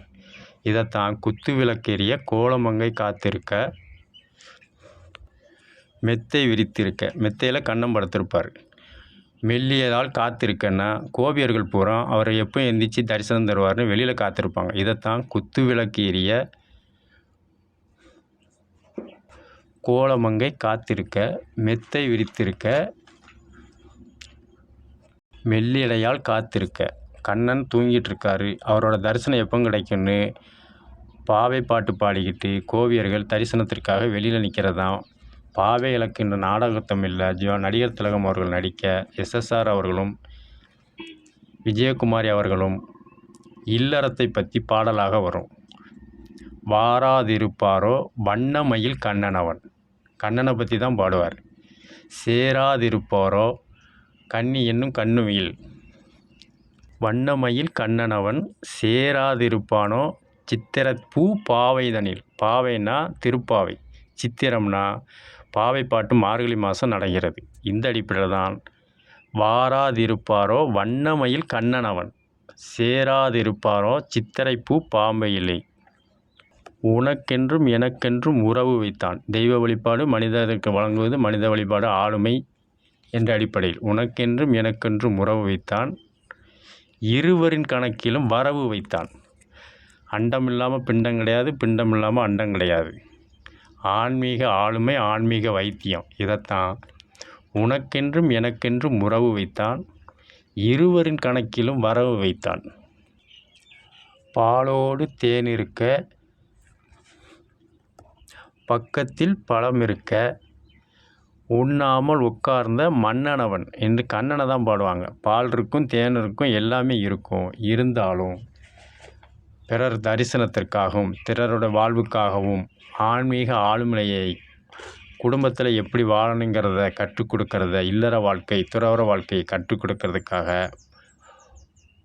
இதைத்தான் குத்து விளக்கெரிய கோலமங்கை காத்திருக்க, மெத்தை விரித்திருக்க, மெத்தையில் கண்ணன் படுத்திருப்பார். மெல்லியதால் காத்திருக்கன்னா கோபியர்கள் பூரா அவரை எப்போ எந்திரிச்சு தரிசனம் தருவார்னு வெளியில் காத்திருப்பாங்க. இதைத்தான் குத்து விளக்கு எரிய கோலமங்கை காத்திருக்க, மெத்தை விரித்திருக்க, மெல்லியடையால் காத்திருக்க. கண்ணன் தூங்கிட்டு இருக்காரு, அவரோட தரிசனம் எப்போ கிடைக்கும்னு பாவை பாட்டு பாடிக்கிட்டு கோவியர்கள் தரிசனத்திற்காக வெளியில் நிற்கிறதான் பாவை இலக்கின்ற நாடகத்தமிழில் நடிகர் திலகம் அவர்கள் நடிக்க எஸ்எஸ்ஆர் அவர்களும் விஜயகுமாரி அவர்களும் இல்லறத்தை பற்றி பாடலாக வரும். வாராதிருப்பாரோ வண்ணமயில் கண்ணனவன், கண்ணனை பற்றி தான் பாடுவார். சேராதிருப்பாரோ கன்னி என்னும் கண்ணுமியில், வண்ணமயில் கண்ணனவன் சேராதிருப்பானோ சித்திரப்பூ பாவைதனில். பாவைனா திருப்பாவை, சித்திரம்னா பாவை பாட்டு மார்கழி மாதம் நடக்கிறது. இந்த அடிப்படையில் தான் வாராதிருப்பாரோ வண்ணமயில் கண்ணனவன் சேராதிருப்பாரோ சித்திரைப்பூ பாம்பையில்லை, உனக்கென்றும் எனக்கென்றும் உறவு வைத்தான். தெய்வ வழிபாடு மனிதருக்கு வழங்குவது, மனித வழிபாடு ஆளுமை என்ற அடிப்படையில் உனக்கென்றும் எனக்கென்றும் உறவு வைத்தான், இருவரின் கணக்கிலும் வரவு வைத்தான். அண்டம் இல்லாமல் பிண்டம் கிடையாது, பிண்டம் இல்லாமல் அண்டம் கிடையாது. ஆன்மீக ஆளுமை, ஆன்மீக வைத்தியம். இதைத்தான் உனக்கென்றும் எனக்கென்றும் உறவு வைத்தான், இருவரின் கணக்கிலும் வரவு வைத்தான். பாலோடு தேன் இருக்க, பக்கத்தில் பழம் இருக்க, உண்ணாமல் உட்கார்ந்த மன்னனவன் என்று கண்ணனை தான் பாடுவாங்க. பால் இருக்கும், தேன் இருக்கும், எல்லாமே இருக்கும். இருந்தாலும் பிறர் தரிசனத்திற்காகவும் பிறரோட வாழ்வுக்காகவும் ஆன்மீக ஆளுமையை குடும்பத்தில் எப்படி வாழணுங்கிறத கற்றுக் கொடுக்கறத, இல்லற வாழ்க்கை துறவற வாழ்க்கையை கற்றுக் கொடுக்கறதுக்காக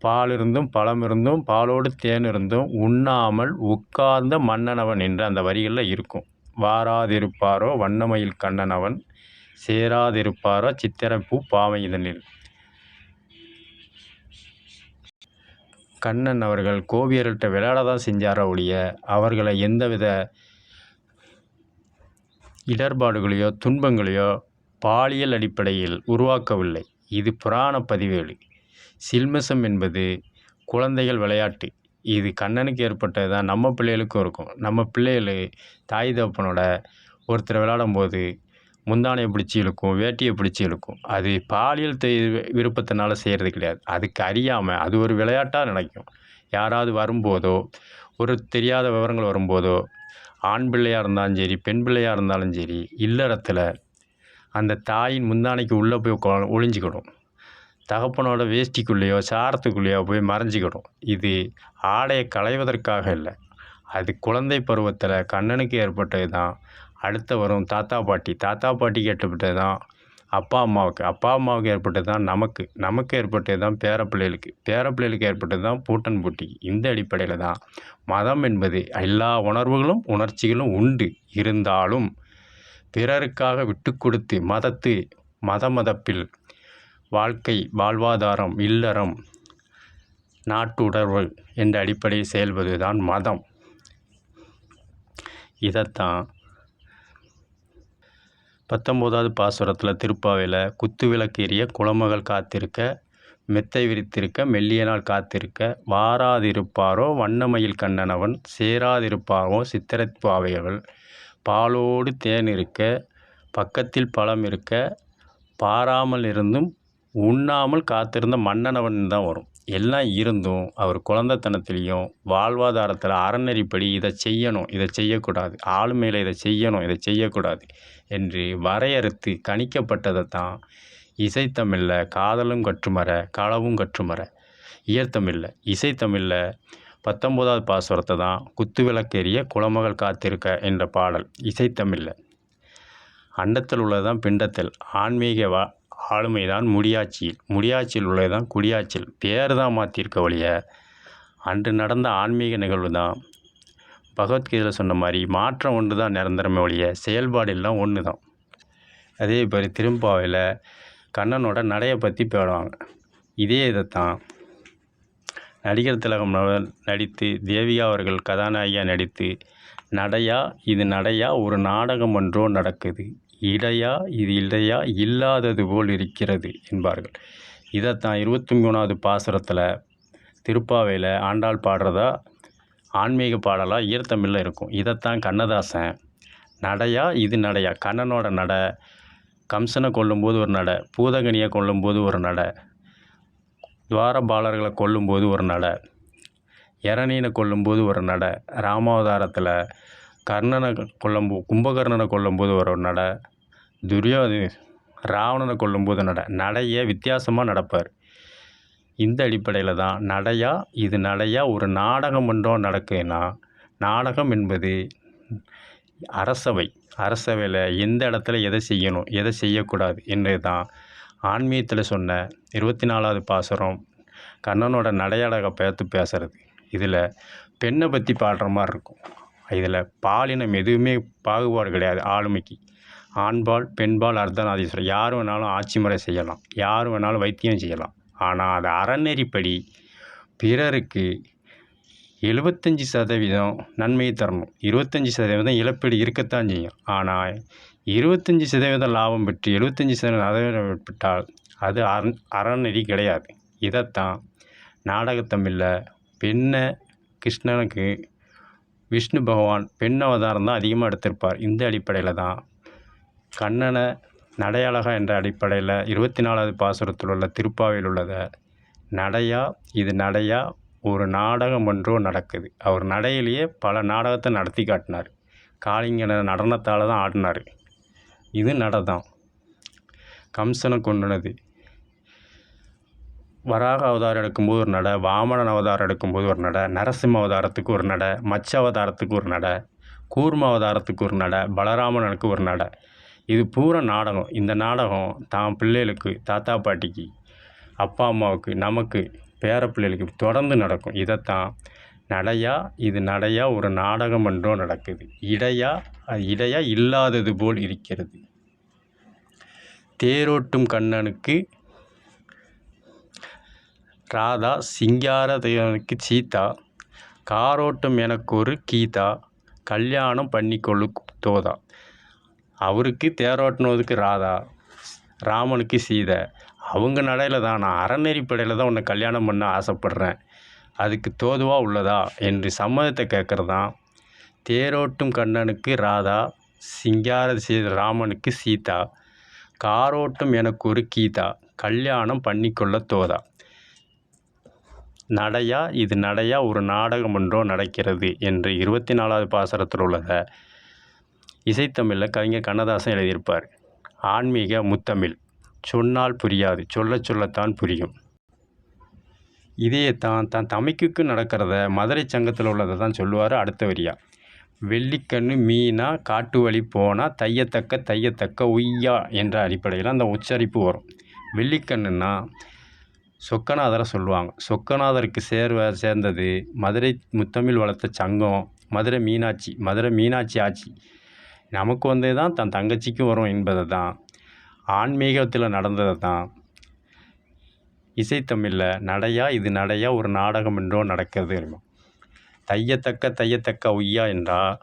பால் இருந்தும் பழம் இருந்தும் பாலோடு தேன் இருந்தும் உண்ணாமல் உட்கார்ந்த மன்னனவன் என்ற அந்த வரிகளில் இருக்கும். வாராதிருப்பாரோ வண்ணமயில் கண்ணனவன் சேராதிருப்பாரோ சித்திரப்பூ பாவை இதனில். கண்ணன் அவர்கள் கோபியர்கள்ட்ட விளையாட தான் செஞ்சாரோ ஒழிய அவர்களை எந்தவித இடர்பாடுகளையோ துன்பங்களையோ பாலியல் அடிப்படையில் உருவாக்கவில்லை. இது புராண பதிவேடு. சில்மிஷம் என்பது குழந்தைகள் விளையாட்டு. இது கண்ணனுக்கு ஏற்பட்டது தான் நம்ம பிள்ளைகளுக்கும் இருக்கும். நம்ம பிள்ளைகள் தாய் தகப்பனோட ஒருத்தர் விளையாடும்போது முந்தானையை பிடிச்சி இழுக்கும், வேட்டியை பிடிச்சி இழுக்கும். அது பாலியல் விருப்பத்தினால செய்கிறது கிடையாது. அதுக்கு அறியாமல் அது ஒரு விளையாட்டாக நினைக்கும். யாராவது வரும்போதோ ஒரு தெரியாத விவரங்கள் வரும்போதோ ஆண் பிள்ளையாக இருந்தாலும் சரி பெண் பிள்ளையாக இருந்தாலும் சரி இல்லறத்தில் அந்த தாயின் முந்தானைக்கு உள்ளே போய் ஒளிஞ்சிக்கிடும். தகப்பனோட வேஷ்டிக்குள்ளேயோ சாரத்துக்குள்ளேயோ போய் மறைஞ்சிக்கிடும். இது ஆடையை களைவதற்காக இல்லை. அது குழந்தை பருவத்தில் கண்ணனுக்கு ஏற்பட்டது தான் அடுத்து வரும் தாத்தா பாட்டிக்கு ஏற்பட்டது தான் அப்பா அம்மாவுக்கு ஏற்பட்டது தான் நமக்கு ஏற்பட்டது தான் பேரப்பிள்ளைகளுக்கு ஏற்பட்டது தான் பூட்டன் பூட்டிக்கு. இந்த அடிப்படையில் தான் மதம் என்பது எல்லா உணர்வுகளும் உணர்ச்சிகளும் உண்டு. இருந்தாலும் பிறருக்காக விட்டு கொடுத்து மதப்பில் வாழ்க்கை வாழ்வாதாரம் இல்லறம் நாட்டுணர்வு என்ற அடிப்படையில் செயல்பது தான் மதம். இதைத்தான் 19வது பாசுரத்தில் திருப்பாவையில் குத்துவிளக்கு எரிய குலமகள் காத்திருக்க மெத்தை விரித்திருக்க மெல்லிய நாள் காத்திருக்க வாராதிருப்பாரோ வண்ணமயில் கண்ணனவன் சேராதிருப்பாரோ சித்திரத் பாவையவள் பாலோடு தேன் இருக்க பக்கத்தில் பழம் இருக்க பாராமல் இருந்தும் உண்ணாமல் காத்திருந்த மன்னனவன் தான் வரும். எல்லாம் இருந்தும் அவர் குழந்தைத்தனத்திலையும் வாழ்வாதாரத்தில் அறநெறிப்படி இதை செய்யணும், இதை செய்யக்கூடாது, ஆளுமையில் இதை செய்யணும், இதை செய்யக்கூடாது என்று வரையறுத்து கணிக்கப்பட்டதை தான் இசைத்தமிழில் காதலும் கற்றுமர களவும் கற்றுமர. இயற்தமிழில் இசைத்தமிழில் 19வது பாசுரத்தை தான் குத்துவிளக்கெரிய குலமகள் காத்திருக்க என்ற பாடல் இசைத்தமிழில். அண்டத்தில் உள்ளதுதான் பிண்டத்தில், ஆன்மீக ஆளுமைதான் முடியாட்சியில் உள்ளதுதான் குடியாட்சியில். பேர் தான் மாற்றிருக்க ஒழிய அன்று நடந்த ஆன்மீக நிகழ்வு தான் பகவத்கீதையில் சொன்ன மாதிரி மாற்றம் ஒன்று தான் நிரந்தரமே ஒழிய செயல்பாடு எல்லாம் ஒன்று தான். அதே மாதிரி திருப்பாவையில் கண்ணனோட நடையை பற்றி பாடுவாங்க. இதே இதைத்தான் நடிகர் திலகம் நடித்து தேவிகா அவர்கள் கதாநாயகியாக நடித்து நடையா இது நடையா ஒரு நாடகம் ஒன்றோ நடக்குது, இடையா இது இடையா இல்லாதது போல் இருக்கிறது என்பார்கள். இதைத்தான் 23வது பாசுரத்தில் திருப்பாவையில் ஆண்டாள் பாடுறதா ஆன்மீக பாடலாக ஈர்த்தமிழில் இருக்கும். இதைத்தான் கண்ணதாசன் நடையா இது நடையா, கண்ணனோட நடை, கம்சனை கொல்லும்போது ஒரு நடை, பூதகனியை கொல்லும்போது ஒரு நடை, துவாரபாலர்களை கொல்லும்போது ஒரு நடை, இரணியனை கொல்லும்போது ஒரு நடை, ராமாவதாரத்தில் கர்ணனை கும்பகர்ணனை கொல்லும்போது ஒரு நடை, ராவணனை கொல்லும்போது நடையை வித்தியாசமாக நடப்பார். இந்த அடிப்படையில் தான் நடையா இது நடையா ஒரு நாடகம் ஒன்றும் நடக்குதுன்னா, நாடகம் என்பது அரசவையில் எந்த இடத்துல எதை செய்யணும் எதை செய்யக்கூடாது என்பது தான் ஆன்மீகத்தில் சொன்ன 24வது பாசுரம் கண்ணனோட நடையழகை பார்த்து பேசுகிறது. இதில் பெண்ணை பற்றி பாடுற மாதிரி இருக்கும். இதில் பாலினம் எதுவுமே பாகுபாடு கிடையாது. ஆளுமைக்கு ஆண்பால் பெண்பால் அர்த்தநாதீஸ்வரர் யார் வேணாலும் ஆட்சி முறை செய்யலாம், யார் வேணாலும் வைத்தியம் செய்யலாம். ஆனால் அது அறநெறிப்படி பிறருக்கு 75% நன்மையை தரணும், 25% இழப்பீடு இருக்கத்தான் செய்யும். ஆனால் 25% லாபம் பெற்று 75% பெற்றால் அது அறநெறி கிடையாது. இதைத்தான் நாடகத்தமிழில் பெண்ணை கிருஷ்ணனுக்கு விஷ்ணு பகவான் பெண் அவதாரம் தான் அதிகமாக எடுத்திருப்பார். இந்த அடிப்படையில் தான் கண்ணனை நடையழகா என்ற அடிப்படையில் 24வது பாசுரத்தில் உள்ள திருப்பாவையில் உள்ளதை நடையா இது நடையா ஒரு நாடகம் ஒன்றோ நடக்குது. அவர் நடையிலேயே பல நாடகத்தை நடத்தி காட்டினார். காளிங்க நடனத்தால் தான் ஆடினார். இது நடை தான். கம்சனை கொண்டுனது, வராக அவதாரம் எடுக்கும்போது ஒரு நடை, வாமனன் அவதாரம் எடுக்கும்போது ஒரு நடை, நரசிம்ம அவதாரத்துக்கு ஒரு நடை, மச்ச அவதாரத்துக்கு ஒரு நடை, கூர்ம அவதாரத்துக்கு ஒரு நடை, பலராமனுக்கு ஒரு நடை. இது பூரா நாடகம். இந்த நாடகம் தான் பிள்ளைகளுக்கு, தாத்தா பாட்டிக்கு, அப்பா அம்மாவுக்கு, நமக்கு, பேர பிள்ளைகளுக்கு தொடர்ந்து நடக்கும். இதைத்தான் நடையா இது நடையா ஒரு நாடகம் ஒன்றோ நடக்குது, இடையா அது இடையா இல்லாதது போல் இருக்கிறது. தேரோட்டும் கண்ணனுக்கு ராதா, சிங்கார தேவனுக்கு சீதா, காரோட்டும் எனக்கு ஒரு கீதா, கல்யாணம் பண்ணிக்கொள்ளு தோதா. அவருக்கு தேரோட்டினதுக்கு ராதா, ராமனுக்கு சீதை. அவங்க நடையில் தான் நான் அறநெறிப்படையில் தான் உன்னை கல்யாணம் பண்ண ஆசைப்பட்றேன், அதுக்கு தோதுவாக உள்ளதா என்று சம்மதத்தை கேட்குறது தான் தேரோட்டும் கண்ணனுக்கு ராதா, சிங்கார ராமனுக்கு சீதா, காரோட்டும் எனக்கு ஒரு கீதா, கல்யாணம் பண்ணிக்கொள்ள தோதா. நடையா இது நடையா ஒரு நாடகம் ஒன்றோ நடக்கிறது என்று 24வது பாசுரத்தில் உள்ளதை இசைத்தமிழில் கவிஞர் கண்ணதாசன் எழுதியிருப்பார். ஆன்மீக முத்தமிழ். சொன்னால் புரியாது, சொல்லத்தான் புரியும். இதையத்தான் தன் தமைக்கு நடக்கிறத மதுரை சங்கத்தில் உள்ளதை தான் சொல்லுவார் அடுத்த வரியா. வெள்ளிக்கண்ணு மீனா காட்டு வழி போனால் தையத்தக்க உய்யா என்ற அடிப்படையில் அந்த உச்சரிப்பு வரும். வெள்ளிக்கண்ணுன்னா சொக்கநாதரை சொல்லுவாங்க. சொக்கநாதருக்கு சேர்ந்தது மதுரை முத்தமிழ் வளர்த்த சங்கம், மதுரை மீனாட்சி ஆட்சி. நமக்கு வந்தது தான் தன் தங்கச்சிக்கும் வரும் என்பதை தான் ஆன்மீகத்தில் நடந்ததை தான் இசைத்தமிழில் நடையா இது நடையா ஒரு நாடகம் என்றோ நடக்கிறது. தையத்தக்க உய்யா என்றால்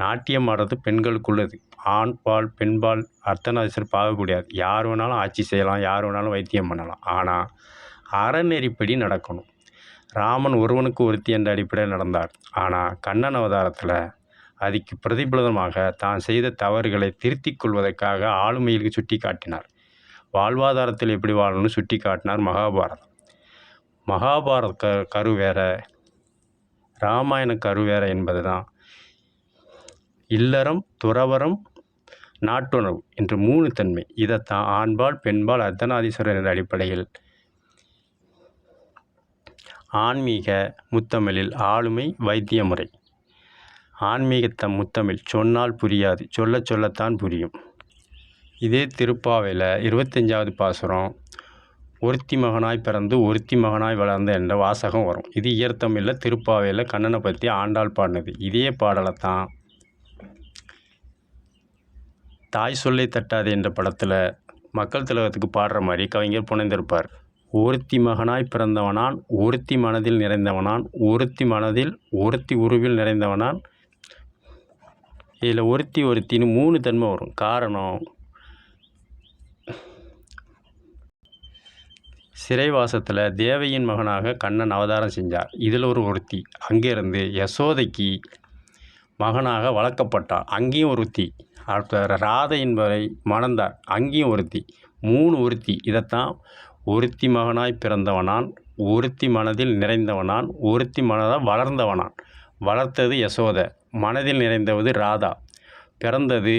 நாட்டியம் ஆடுறது பெண்களுக்குள்ளது. ஆண்பால் பெண்பால் அர்த்தநாரீஸ்வரர் பார்க்க கிடையாது. யார் வேணாலும் ஆட்சி செய்யலாம், யார் வேணாலும் வைத்தியம் பண்ணலாம். ஆனால் அறநெறிப்படி நடக்கணும். ராமன் ஒருவனுக்கு ஒருத்தி என்ற அடிப்படையில் நடந்தார். ஆனால் கண்ணன் அவதாரத்தில் அதுக்கு பிரதிபலனமாக தான் செய்த தவறுகளை திருத்திக் கொள்வதற்காக ஆளுமையில் சுட்டி காட்டினார். வாழ்வாதாரத்தில் எப்படி வாழணும்னு சுட்டி காட்டினார் மகாபாரதம். மகாபாரத கரு வேற, ராமாயண கரு வேற என்பது தான் இல்லறம், துறவறம், நாட்டுணர்வு என்று 3 தன்மை. இதைத்தான் ஆண்பால் பெண்பால் அர்த்தநாரீஸ்வரர் என்ற அடிப்படையில் ஆன்மீக முத்தமிழில் ஆளுமை வைத்திய முறை. ஆன்மீகத்தை முத்தமிழ் சொன்னால் புரியாது, சொல்லத்தான் புரியும். இதே திருப்பாவையில் 25வது பாசுரம் ஒருத்தி மகனாய் பிறந்து ஒருத்தி மகனாய் வளர்ந்த என்ற வாசகம் வரும். இது இயற்தமிழில் திருப்பாவையில் கண்ணனை பற்றி ஆண்டாள் பாடினது. இதே பாடலைத்தான் தாய் சொல்லை தட்டாது என்ற படத்தில் மக்கள் திலகத்துக்கு பாடுற மாதிரி கவிஞர் புனைந்திருப்பார். ஒருத்தி மகனாய் பிறந்தவனான், ஒருத்தி மனதில் நிறைந்தவனான், ஒருத்தி மனதில் ஒருத்தி உருவில் நிறைந்தவனான். இதில் ஒருத்தின்னு 3 தன்மை வரும். காரணம், சிறைவாசத்தில் தேவையின் மகனாக கண்ணன் அவதாரம் செஞ்சார். இதில் ஒரு ஒருத்தி. அங்கேருந்து யசோதைக்கு மகனாக வளர்க்கப்பட்டார். அங்கேயும் ஒருத்தி. ராதை என்பவரை மணந்தார். அங்கேயும் ஒருத்தி. 3 ஒருத்தி. இதைத்தான் ஒருத்தி மகனாய் பிறந்தவனான், ஒருத்தி மனதில் நிறைந்தவனான், ஒருத்தி மனதால் வளர்ந்தவனான். வளர்த்தது யசோதை, மனதில் நிறைந்தவது ராதா, பிறந்தது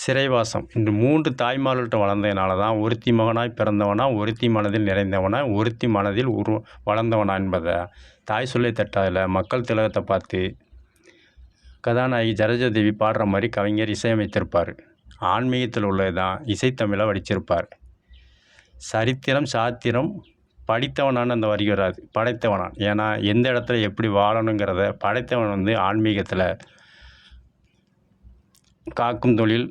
சிறைவாசம். இன்று 3 தாய்மார்கள்ட்ட வளர்ந்ததுனால தான் ஒருத்தி மகனாய் பிறந்தவனா, ஒருத்தி மனதில் நிறைந்தவனா, ஒருத்தி மனதில் வளர்ந்தவனா என்பதை தாய் சொல்லை தட்டாதில் மக்கள் திலகத்தை பார்த்து கதாநாயகி சரோஜாதேவி பாடுற மாதிரி கவிஞர் இசையமைத்திருப்பார். ஆன்மீகத்தில் உள்ளது தான் இசைத்தமிழை வடிச்சிருப்பார். சரித்திரம் சாத்திரம் படித்தவனான்னு அந்த வரி வராது, படைத்தவனான். ஏன்னா எந்த இடத்துல எப்படி வாழணுங்கிறத படைத்தவன் ஆன்மீகத்தில் காக்கும் தொழில்,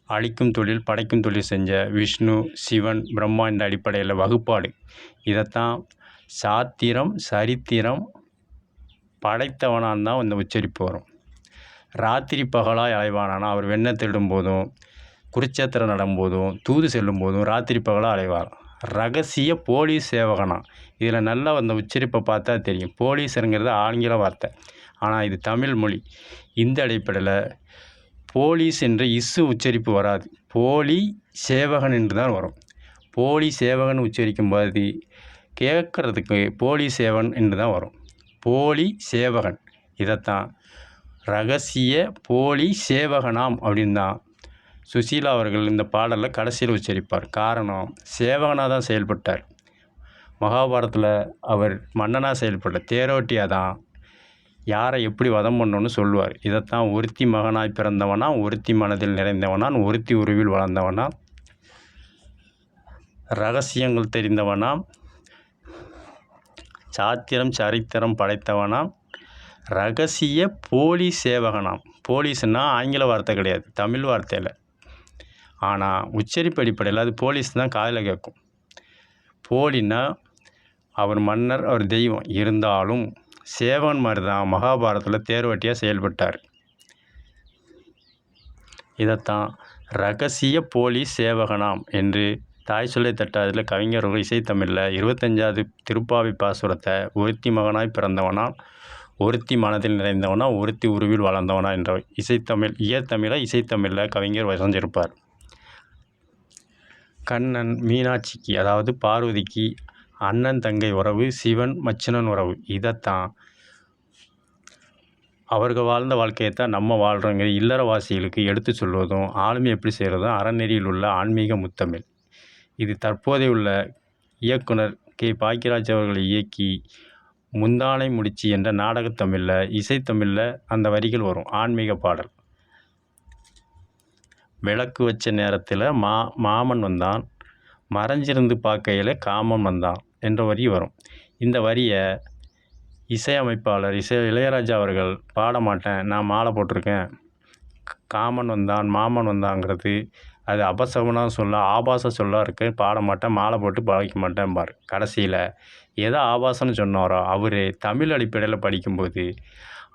அழிக்கும் தொழில், படைக்கும் தொழில் செஞ்ச விஷ்ணு, சிவன், பிரம்மா என்ற அடிப்படையில் வகுப்பாடு. இதைத்தான் சாத்திரம் சரித்திரம் படைத்தவனான் தான் இந்த உச்சரிப்பு வரும். ராத்திரி பகலாய் அலைவானானா, அவர் வெண்ணெய் திருடும் போதும், குருச்சேத்திரம் நடும்போதும், தூது செல்லும் போதும் ராத்திரி பகலாக அலைவார். ரகசிய போலீஸ் சேவகனா. இதில் நல்லா அந்த உச்சரிப்பை பார்த்தா தெரியும். போலீஸுங்கிறது ஆங்கில வார்த்தை, ஆனால் இது தமிழ் மொழி. இந்த அடிப்படையில் போலீஸ் என்ற இசு உச்சரிப்பு வராது, போலி சேவகன் என்று தான் வரும். போலி சேவகன் உச்சரிக்கும் போது கேட்குறதுக்கு போலி சேவன் என்று தான் வரும். போலி சேவகன். இதைத்தான் ரகசிய போலி சேவகனாம் அப்படின்னு தான் சுசீலா அவர்கள் இந்த பாடலில் கடைசியில் உச்சரிப்பார். காரணம், சேவகனாக தான் செயல்பட்டார். மகாபாரதத்தில் அவர் மன்னனாக செயல்பட்டார். தேரோட்டியாக தான் யாரை எப்படி வதம் பண்ணணும்னு சொல்லுவார். இதைத்தான் ஒருத்தி மகனாய் பிறந்தவனா, ஒருத்தி மனதில் நிறைந்தவனான், ஒருத்தி உருவில் வளர்ந்தவனா, ரகசியங்கள் தெரிந்தவனாம், சாத்திரம் சரித்திரம் படைத்தவனாம், ரகசிய போலி சேவகனாம். போலீஸ்னால் ஆங்கில வார்த்தை கிடையாது, தமிழ் வார்த்தையில். ஆனால் உச்சரிப்பு அடிப்படையில் அது போலீஸ் தான் காதில் கேட்கும். போலின்னா அவர் மன்னர், அவர் தெய்வம். இருந்தாலும் சேவன் மாதிரி தான் மகாபாரதத்தில் தேர்வட்டியாக செயல்பட்டார். இதைத்தான் ரகசிய போலி சேவகனாம் என்று தாய் சொல்லை தட்டாதில் கவிஞர்கள் இசைத்தமிழில் 25வது திருப்பாவை பாசுரத்தை ஒருத்தி மகனாய் பிறந்தவனா, ஒருத்தி மனதில் நிறைந்தவனா, ஒருத்தி உருவில் வளர்ந்தவனா என்ற இசைத்தமிழ் இசைத்தமிழில் கவிஞர் வசஞ்சிருப்பார். கண்ணன் மீனாட்சிக்கு, அதாவது பார்வதிக்கு அண்ணன் தங்கை உறவு, சிவன் மச்சினன் உறவு. இதைத்தான் அவர்கள் வாழ்ந்த வாழ்க்கையைத்தான் நம்ம வாழ்கிறோங்கிற இல்லறவாசிகளுக்கு எடுத்து சொல்வதும், ஆளுமை எப்படி செய்கிறதும் அறநெறியில் உள்ள ஆன்மீக முத்தமிழ். இது தற்போதைய உள்ள இயக்குனர் கே. பாக்கியராஜ் அவர்களை இயக்கி முந்தானை முடிச்சு என்ற நாடகத்தமிழில் இசைத்தமிழில் அந்த வரிகள் வரும். ஆன்மீக பாடல். விளக்கு வச்ச நேரத்தில் மாமன் வந்தான், மறைஞ்சிருந்து பார்க்கையில் காமன் வந்தான் என்ற வரி வரும். இந்த வரியை இசையமைப்பாளர் இளையராஜா அவர்கள் பாட மாட்டேன், நான் மாலை போட்டிருக்கேன், காமன் வந்தான் மாமன் வந்தாங்கிறது அது அபசகுணம் சொல்ல, ஆபாச சொல்ல இருக்கு, பாட மாட்டேன், மாலை போட்டு பழக்க மாட்டேன்பார். கடைசியில் எதை ஆபாசம்னு சொன்னாரோ அவர் தமிழ் அடிப்படையில் படிக்கும்போது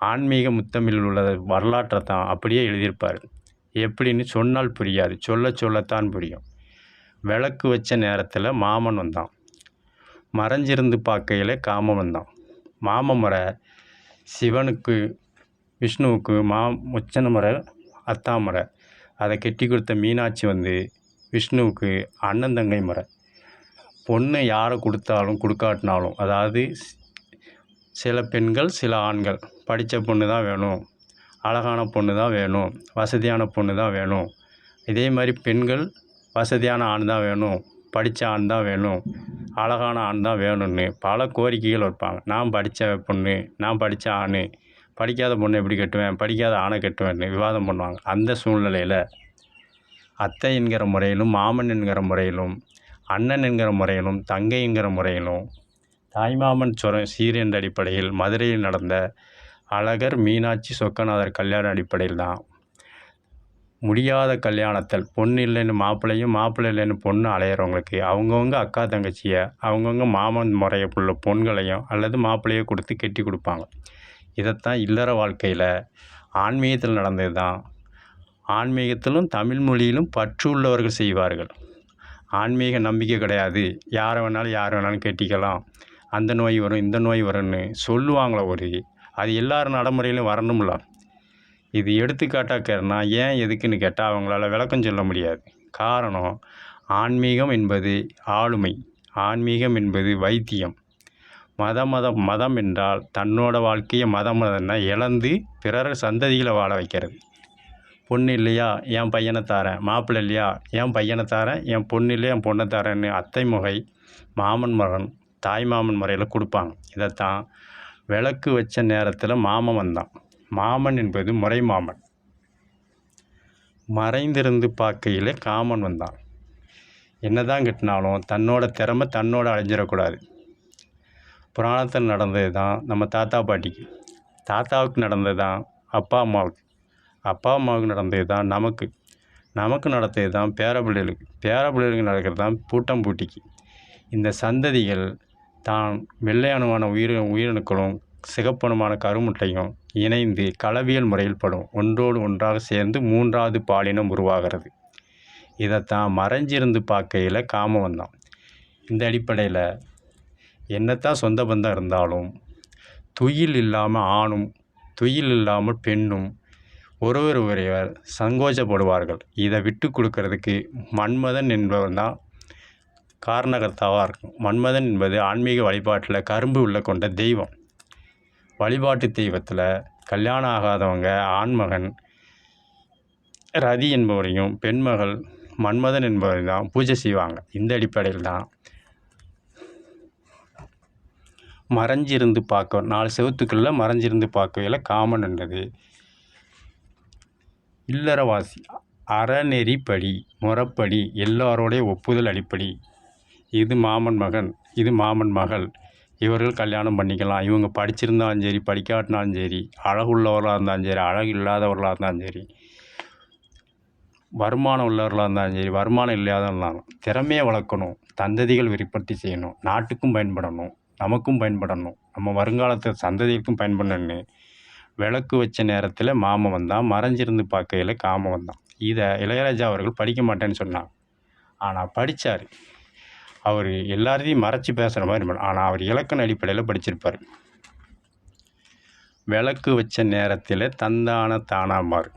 ஆன்மீக முத்தமிழில் உள்ள வரலாற்றை தான் அப்படியே எழுதியிருப்பார். எப்படின்னு சொன்னால் புரியாது, சொல்லத்தான் புரியும். விளக்கு வச்ச நேரத்தில் மாமன் வந்தான், மறைஞ்சிருந்து பார்க்கையில் காமன் வந்தான். மாமமுறை சிவனுக்கு விஷ்ணுவுக்கு முச்சன முறை அத்தான் முறை. அதை கெட்டி கொடுத்த மீனாட்சி வந்து விஷ்ணுவுக்கு அண்ணன் தங்கை முறை. பொண்ணு யாரை கொடுத்தாலும் கொடுக்காட்டினாலும், அதாவது சில பெண்கள் சில ஆண்கள் படித்த பொண்ணு தான் வேணும், அழகான பொண்ணு தான் வேணும், வசதியான பொண்ணு தான் வேணும். இதே மாதிரி பெண்கள் வசதியான ஆண் தான் வேணும், படித்த ஆண் தான் வேணும், அழகான ஆண் தான் வேணும்னு பல கோரிக்கைகள் வைப்பாங்க. நான் படித்த பொண்ணு, நான் படித்த ஆண், படிக்காத பொண்ணு எப்படி கட்டுவேன், படிக்காத ஆணை கட்டுவேன்னு விவாதம் பண்ணுவாங்க. அந்த சூழ்நிலையில் அத்தை என்கிற முறையிலும், மாமன் என்கிற முறையிலும், அண்ணன் என்கிற முறையிலும், தங்கை என்கிற முறையிலும், தாய்மாமன் சீர் என்ற அடிப்படையில் மதுரையில் நடந்த அழகர் மீனாட்சி சொக்கநாதர் கல்யாண அடிப்படையில் தான் முடியாத கல்யாணத்தில் பொண்ணு இல்லைன்னு மாப்பிள்ளையும், மாப்பிள்ளை இல்லைன்னு பொண்ணு அலையிறவங்களுக்கு அவங்கவுங்க அக்கா தங்கச்சியை அவங்கவுங்க மாமன் முறையை உள்ள பொண்களையும் அல்லது மாப்பிள்ளையை கொடுத்து கெட்டி கொடுப்பாங்க. இதைத்தான் இல்லற வாழ்க்கையில் ஆன்மீகத்தில் நடந்தது தான். ஆன்மீகத்திலும் தமிழ் மொழியிலும் பற்று உள்ளவர்கள் செய்வார்கள். ஆன்மீக நம்பிக்கை கிடையாது, யாரை வேணாலும் கெட்டிக்கலாம், அந்த நோய் வரும் இந்த நோய் வரும்னு சொல்லுவாங்களே அது எல்லாரும் நடைமுறையிலும் வரணும்ல. இது எடுத்துக்காட்டாக்கன்னா ஏன் எதுக்குன்னு கேட்டால் அவங்களால விளக்கம் சொல்ல முடியாது. காரணம், ஆன்மீகம் என்பது ஆளுமை, ஆன்மீகம் என்பது வைத்தியம். மதம் என்றால் தன்னோட வாழ்க்கையை மதம்னா இழந்து பிறர் சந்ததிகளை வாழ வைக்கிறது. பொண்ணு இல்லையா என் பையனை தாரேன், மாப்பிள்ளை இல்லையா என் பையனை தாரேன், என் பொண்ணு இல்லையா என் பொண்ணை தாரேன்னு அத்தை முறை, மாமன் மகன், தாய் மாமன் முறையில் கொடுப்பாங்க. இதைத்தான் விளக்கு வச்ச நேரத்தில் மாமன் வந்தான். மாமன் என்பது முறை மாமன். மறைந்திருந்து பார்க்கையில் காமன் வந்தான். என்னதான் கட்டினாலும் தன்னோட திறமை தன்னோட அழிஞ்சிடக்கூடாது. புராணத்தில் நடந்தது தான் நம்ம தாத்தா பாட்டிக்கு, தாத்தாவுக்கு நடந்தது தான் அப்பா அம்மாவுக்கு, அப்பா அம்மாவுக்கு நடந்தது தான் நமக்கு நடந்தது தான் பேரப்பிள்ளைகளுக்கு நடக்கிறது தான் பூட்டம் பூட்டிக்கு. இந்த சந்ததிகள் தான் வெள்ளையணுவான உயிரணுக்களும் சிகப்பணுமான கருமுட்டையும் இணைந்து களவியல் முறையில் படும், ஒன்றோடு ஒன்றாக சேர்ந்து மூன்றாவது பாலினம் உருவாகிறது. இதைத்தான் மறைஞ்சிருந்து பார்க்கையில் காமம் வந்தான். இந்த அடிப்படையில் என்னத்தான் சொந்த பந்தம் இருந்தாலும் துயில் இல்லாமல் ஆணும் துயில் இல்லாமல் பெண்ணும் ஒருவர் சங்கோச்சப்படுவார்கள். இதை விட்டு கொடுக்கறதுக்கு மன்மதன் என்பவன் தான் காரணகர்த்தாவாக இருக்கும். மன்மதன் என்பது ஆன்மீக வழிபாட்டில் கரும்பு உள்ள கொண்ட தெய்வம். வழிபாட்டு தெய்வத்தில் கல்யாணம் ஆகாதவங்க ஆண்மகன் ரதி என்பவரையும் பெண்மகள் மன்மதன் என்பவரையும் தான் பூஜை செய்வாங்க. இந்த அடிப்படையில் தான் மறைஞ்சிருந்து பார்க்க 4 செவத்துக்குள்ளே மறைஞ்சிருந்து பார்க்கையில் காமன் என்றது இல்லறவாசி அறநெறிப்படி முறைப்படி எல்லாரோடைய ஒப்புதல் அடிப்படை. இது மாமன் மகன், இது மாமன் மகள், இவர்கள் கல்யாணம் பண்ணிக்கலாம். இவங்க படிச்சிருந்தாலும் சரி படிக்காட்டினாலும் சரி, அழகுள்ளவர்களாக இருந்தாலும் சரி அழகு இல்லாதவர்களாக இருந்தாலும் சரி, வருமானம் உள்ளவர்களாக இருந்தாலும் சரி வருமானம் இல்லாதவர்களாலும் திறமையை வளர்க்கணும், சந்ததிகள் விருப்பத்தி செய்யணும், நாட்டுக்கும் பயன்படணும், நமக்கும் பயன்படணும், நம்ம வருங்காலத்து சந்ததிகளுக்கும் பயன்படணும்னு விளக்கு வச்ச நேரத்தில் மாமன் வந்தான். மறைஞ்சிருந்து பார்க்கையில் காமன் வந்தான். இதை இளையராஜா அவர்கள் படிக்க மாட்டேன்னு சொன்னாங்க. ஆனால் படித்தார். அவர் எல்லாரையும் மறைச்சி பேசுகிற மாதிரி, ஆனால் அவர் இலக்கண அடிப்படையில் படிச்சிருப்பார். விளக்கு வச்ச நேரத்தில் தந்தான தானாமார்.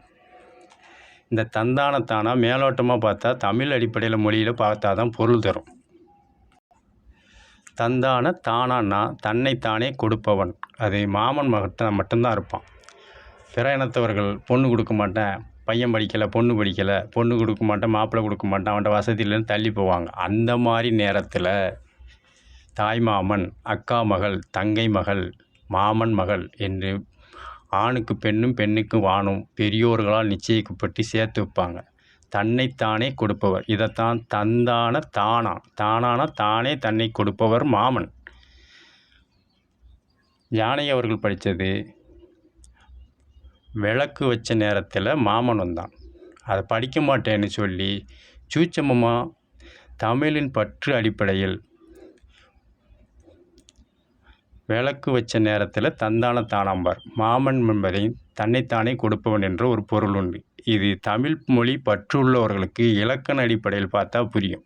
இந்த தந்தான தானா மேலோட்டமாக பார்த்தா தமிழ் அடிப்படையில் மொழியில் பார்த்தா தான் பொருள் தரும். தந்தான தானான்னா தன்னைத்தானே கொடுப்பவன். அது மாமன் மகன் மட்டும்தான் இருப்பான். பிற இனத்தவர்கள் பொண்ணு கொடுக்க மாட்டேன், பையன் படிக்கலை, பொண்ணு படிக்கலை, பொண்ணு கொடுக்க மாட்டேன், மாப்பிள்ளை கொடுக்க மாட்டேன், அவன்கிட்ட வசதி இல்லைன்னு தள்ளி போவாங்க. அந்த மாதிரி நேரத்தில் தாய் மாமன், அக்கா மகள், தங்கை மகள், மாமன் மகள் என்று ஆணுக்கு பெண்ணும் பெண்ணுக்கு வானும் பெரியோர்களால் நிச்சயிக்கப்பட்டு சேர்த்து வைப்பாங்க. தன்னைத்தானே கொடுப்பவர். இதைத்தான் தந்தான தானா. தானானா தானே தன்னை கொடுப்பவர் மாமன். யானை அவர்கள் படித்தது விளக்கு வச்ச நேரத்தில் மாமன் வந்தான். அதை படிக்க மாட்டேன்னு சொல்லி சூட்சமமாக தமிழின் பற்று அடிப்படையில் விளக்கு வச்ச நேரத்தில் தந்தான தானாம்பார். மாமன் என்பதை தன்னைத்தானே கொடுப்பவன் என்ற ஒரு பொருள் உண்டு. இது தமிழ் மொழி பற்றுள்ளவர்களுக்கு இலக்கண அடிப்படையில் பார்த்தா புரியும்.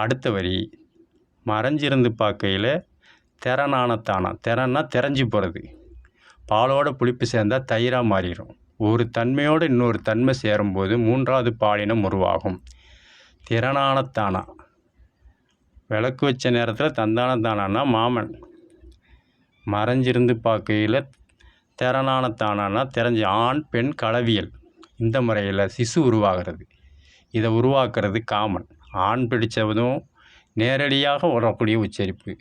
அடுத்த வரி, மறைஞ்சிருந்து பார்க்கையில் திறனானத்தானா. திறன்னா திறஞ்சி போகிறது. பாலோட புளிப்பு சேர்ந்தால் தயிராக மாறிடும். ஒரு தன்மையோடு இன்னொரு தன்மை சேரும்போது மூன்றாவது பாலினம் உருவாகும். திறனானத்தானா. விளக்கு வச்ச நேரத்தில் தந்தானத்தானா மாமன். மறைஞ்சிருந்து பார்க்கையில் திறனானத்தானா திறஞ்சி. ஆண் பெண் கலவியல். இந்த முறையில் சிசு உருவாகிறது. இதை உருவாக்குறது காமன். ஆண் பிடிச்சதும் நேரடியாக வரக்கூடிய உச்சரிப்பு.